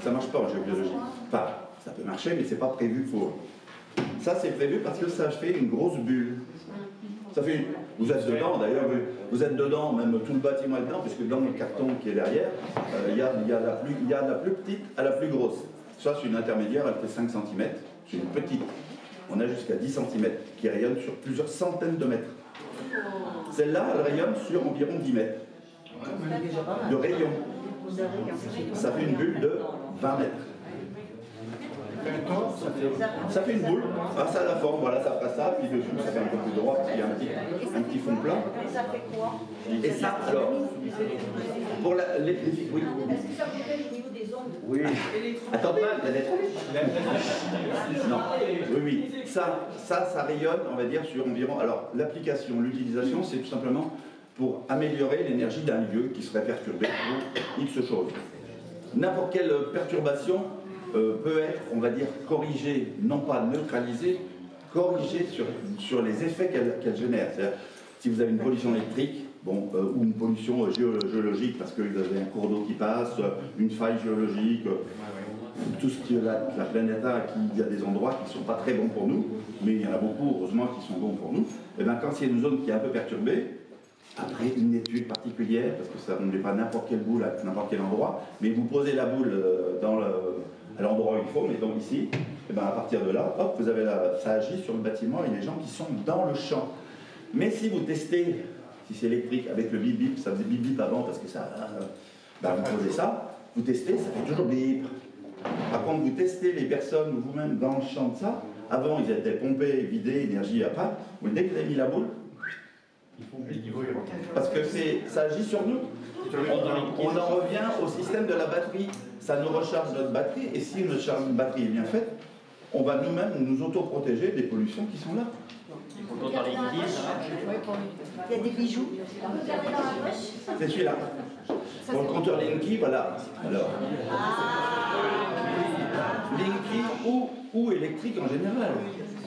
Ça ne marche pas en géobiologie. Enfin, ça peut marcher, mais ce n'est pas prévu pour. Ça, c'est prévu parce que ça fait une grosse bulle. Ça fait vous êtes dedans, d'ailleurs, vous êtes dedans, même tout le bâtiment est dedans, puisque dans le carton qui est derrière, il y a la plus petite à la plus grosse. Ça, c'est une intermédiaire, elle fait 5 cm. C'est une petite. On a jusqu'à 10 cm qui rayonne sur plusieurs centaines de mètres. Celle-là, elle rayonne sur environ 10 mètres de rayon. Ça fait une bulle de 20 mètres. Ça fait une boule, ça a la forme, voilà, ça fera ça, puis dessus ça fait un peu plus droit parce qu'il y a un petit fond plat. Et ça fait quoi? Et ça, alors, pour l'électrification, oui. Est-ce que ça peut être au niveau des ondes? Oui. Attends, la lettre. Non, oui. Ça rayonne, on va dire, sur environ. Alors, l'application, l'utilisation, c'est tout simplement pour améliorer l'énergie d'un lieu qui serait perturbé pour X choses. N'importe quelle perturbation peut être, on va dire, corrigée, non pas neutralisée, corrigée sur les effets qu'elle génère. C'est-à-dire, si vous avez une pollution électrique, bon, ou une pollution géologique, parce que vous avez un cours d'eau qui passe, une faille géologique, tout ce qui est la planète A, il y a des endroits qui ne sont pas très bons pour nous, mais il y en a beaucoup, heureusement, qui sont bons pour nous. Et bien, quand il y a une zone qui est un peu perturbée, après une étude particulière, parce que ça ne met pas n'importe quelle boule à n'importe quel endroit, mais vous posez la boule à l'endroit où il faut, mais donc ici, et bien à partir de là, hop, vous avez ça agit sur le bâtiment et les gens qui sont dans le champ. Mais si vous testez, si c'est électrique, avec le bip bip, ça faisait bip bip avant parce que ça, vous posez ça, vous testez, ça fait toujours bip. Par contre, vous testez les personnes ou vous-même dans le champ de ça, avant ils étaient pompés, vidés, énergie à pas, mais dès que vous avez mis la boule, parce que ça agit sur nous. On en revient au système de la batterie. Ça nous recharge notre batterie, et si notre batterie est bien faite, on va nous-mêmes nous autoprotéger des pollutions qui sont là. Il y a des bijoux. C'est celui-là. Pour le compteur Linky, voilà. Alors, Linky ou électrique en général.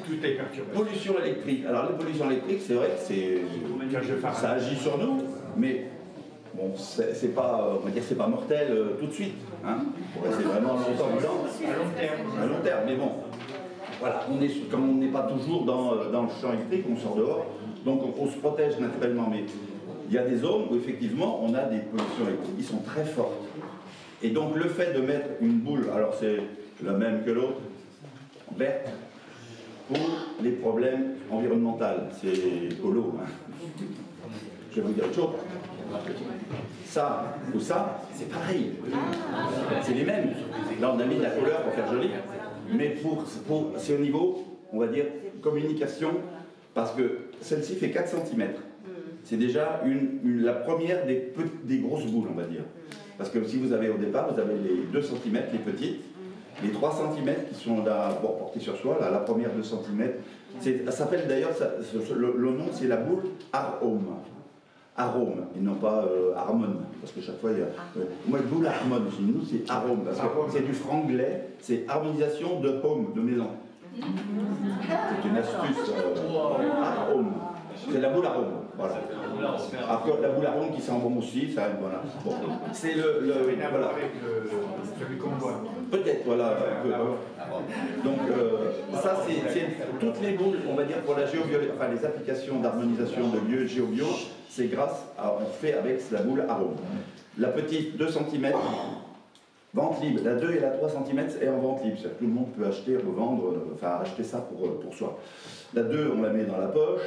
Tout est perturbé. Pollution électrique. Alors les pollutions électriques, c'est vrai que ça agit sur nous, mais bon, c'est pas, on va dire, c'est pas mortel tout de suite. Hein, pour rester vraiment longtemps dedans. À long terme. Mais bon, voilà, comme on n'est pas toujours dans le champ électrique, on sort dehors, donc on se protège naturellement. Mais il y a des zones où effectivement on a des pollutions électriques qui sont très fortes. Et donc le fait de mettre une boule, alors c'est la même que l'autre, verte, pour les problèmes environnementaux, c'est écolo. Hein. Je vais vous dire autre chose. Ça ou ça, c'est pareil. C'est les mêmes. Là, on a mis de la couleur pour faire joli. Mais c'est au niveau, on va dire, communication, parce que celle-ci fait 4 cm. C'est déjà la première des grosses boules, on va dire. Parce que si vous avez au départ, vous avez les 2 cm, les petites, les 3 cm qui sont là pour porter sur soi, là, la première 2 cm. Ça s'appelle d'ailleurs, le nom c'est la boule arôme. Arôme, et non pas harmone, parce que chaque fois il y a. Moi, boule harmone, chez nous c'est arôme, parce que c'est du franglais, c'est harmonisation de home, de maison. C'est une astuce. Arôme. C'est la boule arôme, voilà. Après, la boule arôme qui sent bon aussi, ça, voilà. Bon. C'est voilà. Peut-être, voilà. Donc, ça, c'est toutes les boules, on va dire, pour la géobiologie, enfin, les applications d'harmonisation de lieux géobio, c'est grâce à, on fait avec la boule arôme. La petite, 2 cm, vente libre. La 2 et la 3 cm est en vente libre. C'est-à-dire que tout le monde peut acheter, revendre, enfin, acheter ça pour soi. La 2, on la met dans la poche.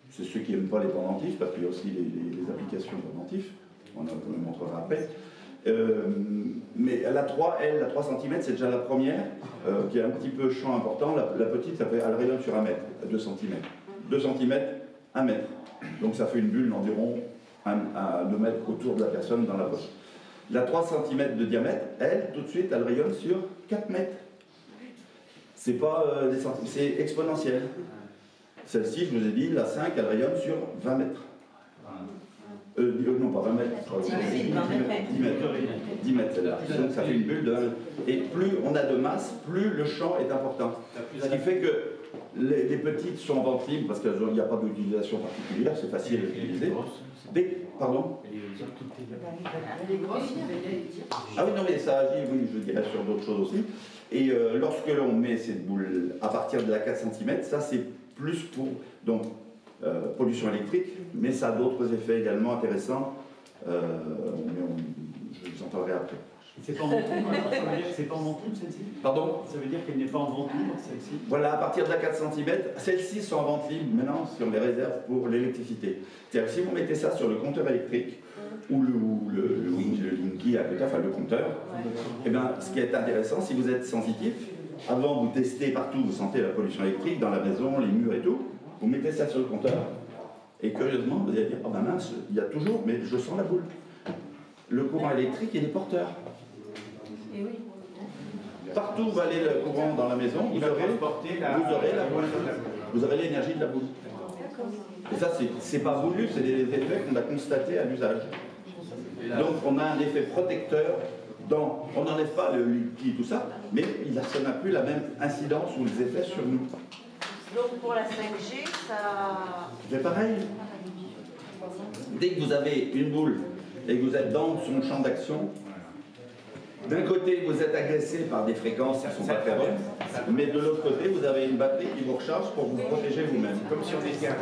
C'est ceux qui n'aiment pas les pendentifs, parce qu'il y a aussi les applications pendentifs, on le montrera après. Mais la 3, elle, la 3 cm, c'est déjà la première, qui est un petit peu champ important. La petite, elle rayonne sur 1 mètre, 2 cm. 2 cm, 1 mètre. Donc ça fait une bulle d'environ 2 mètres autour de la personne dans la poche. La 3 cm de diamètre, elle, tout de suite, elle rayonne sur 4 mètres. C'est pas des centimètres, c'est exponentiel. Celle-ci, je vous ai dit, la 5, elle rayonne sur 20 mètres. Non, pas 20 mètres. 10 mètres, celle-là. Donc ça fait une bulle de 20 mètres. Et plus on a de masse, plus le champ est important. Ce qui fait que les petites sont en vente libre, parce qu'il n'y a pas d'utilisation particulière, c'est facile à utiliser. Pardon ? Ah oui, non, mais ça agit, oui, je dirais, sur d'autres choses aussi. Et lorsque l'on met cette boule à partir de la 4 cm, ça c'est plus pour donc, pollution électrique, mais ça a d'autres effets également intéressants. Je vous en parlerai après. C'est pas en vente libre, ça veut dire que c'est pas en vente libre celle-ci ? Pardon ? Ça veut dire qu'elle n'est pas en vente libre celle-ci ? Voilà, à partir de la 4 cm, celles-ci sont en vente libre maintenant si on les réserve pour l'électricité. C'est-à-dire que si vous mettez ça sur le compteur électrique, ou le Linky à côté, enfin le compteur, et bien ce qui est intéressant, si vous êtes sensitif, avant vous testez partout, vous sentez la pollution électrique dans la maison, les murs et tout, vous mettez ça sur le compteur, et curieusement, vous allez dire, oh ben mince, il y a toujours, mais je sens la boule. Le courant électrique, il est porteur. Et oui. Partout où va aller le courant dans la maison, vous aurez l'énergie de la boule. Et ça, c'est pas voulu, c'est des effets qu'on a constatés à l'usage. Donc on a un effet protecteur on n'enlève pas le liquide, tout ça, mais ça n'a plus la même incidence ou les effets sur nous. Donc pour la 5G, ça... C'est pareil. Dès que vous avez une boule et que vous êtes dans son champ d'action, d'un côté vous êtes agressé par des fréquences qui ne sont pas très bonnes, mais de l'autre côté vous avez une batterie qui vous recharge pour vous protéger vous-même. Comme si on était un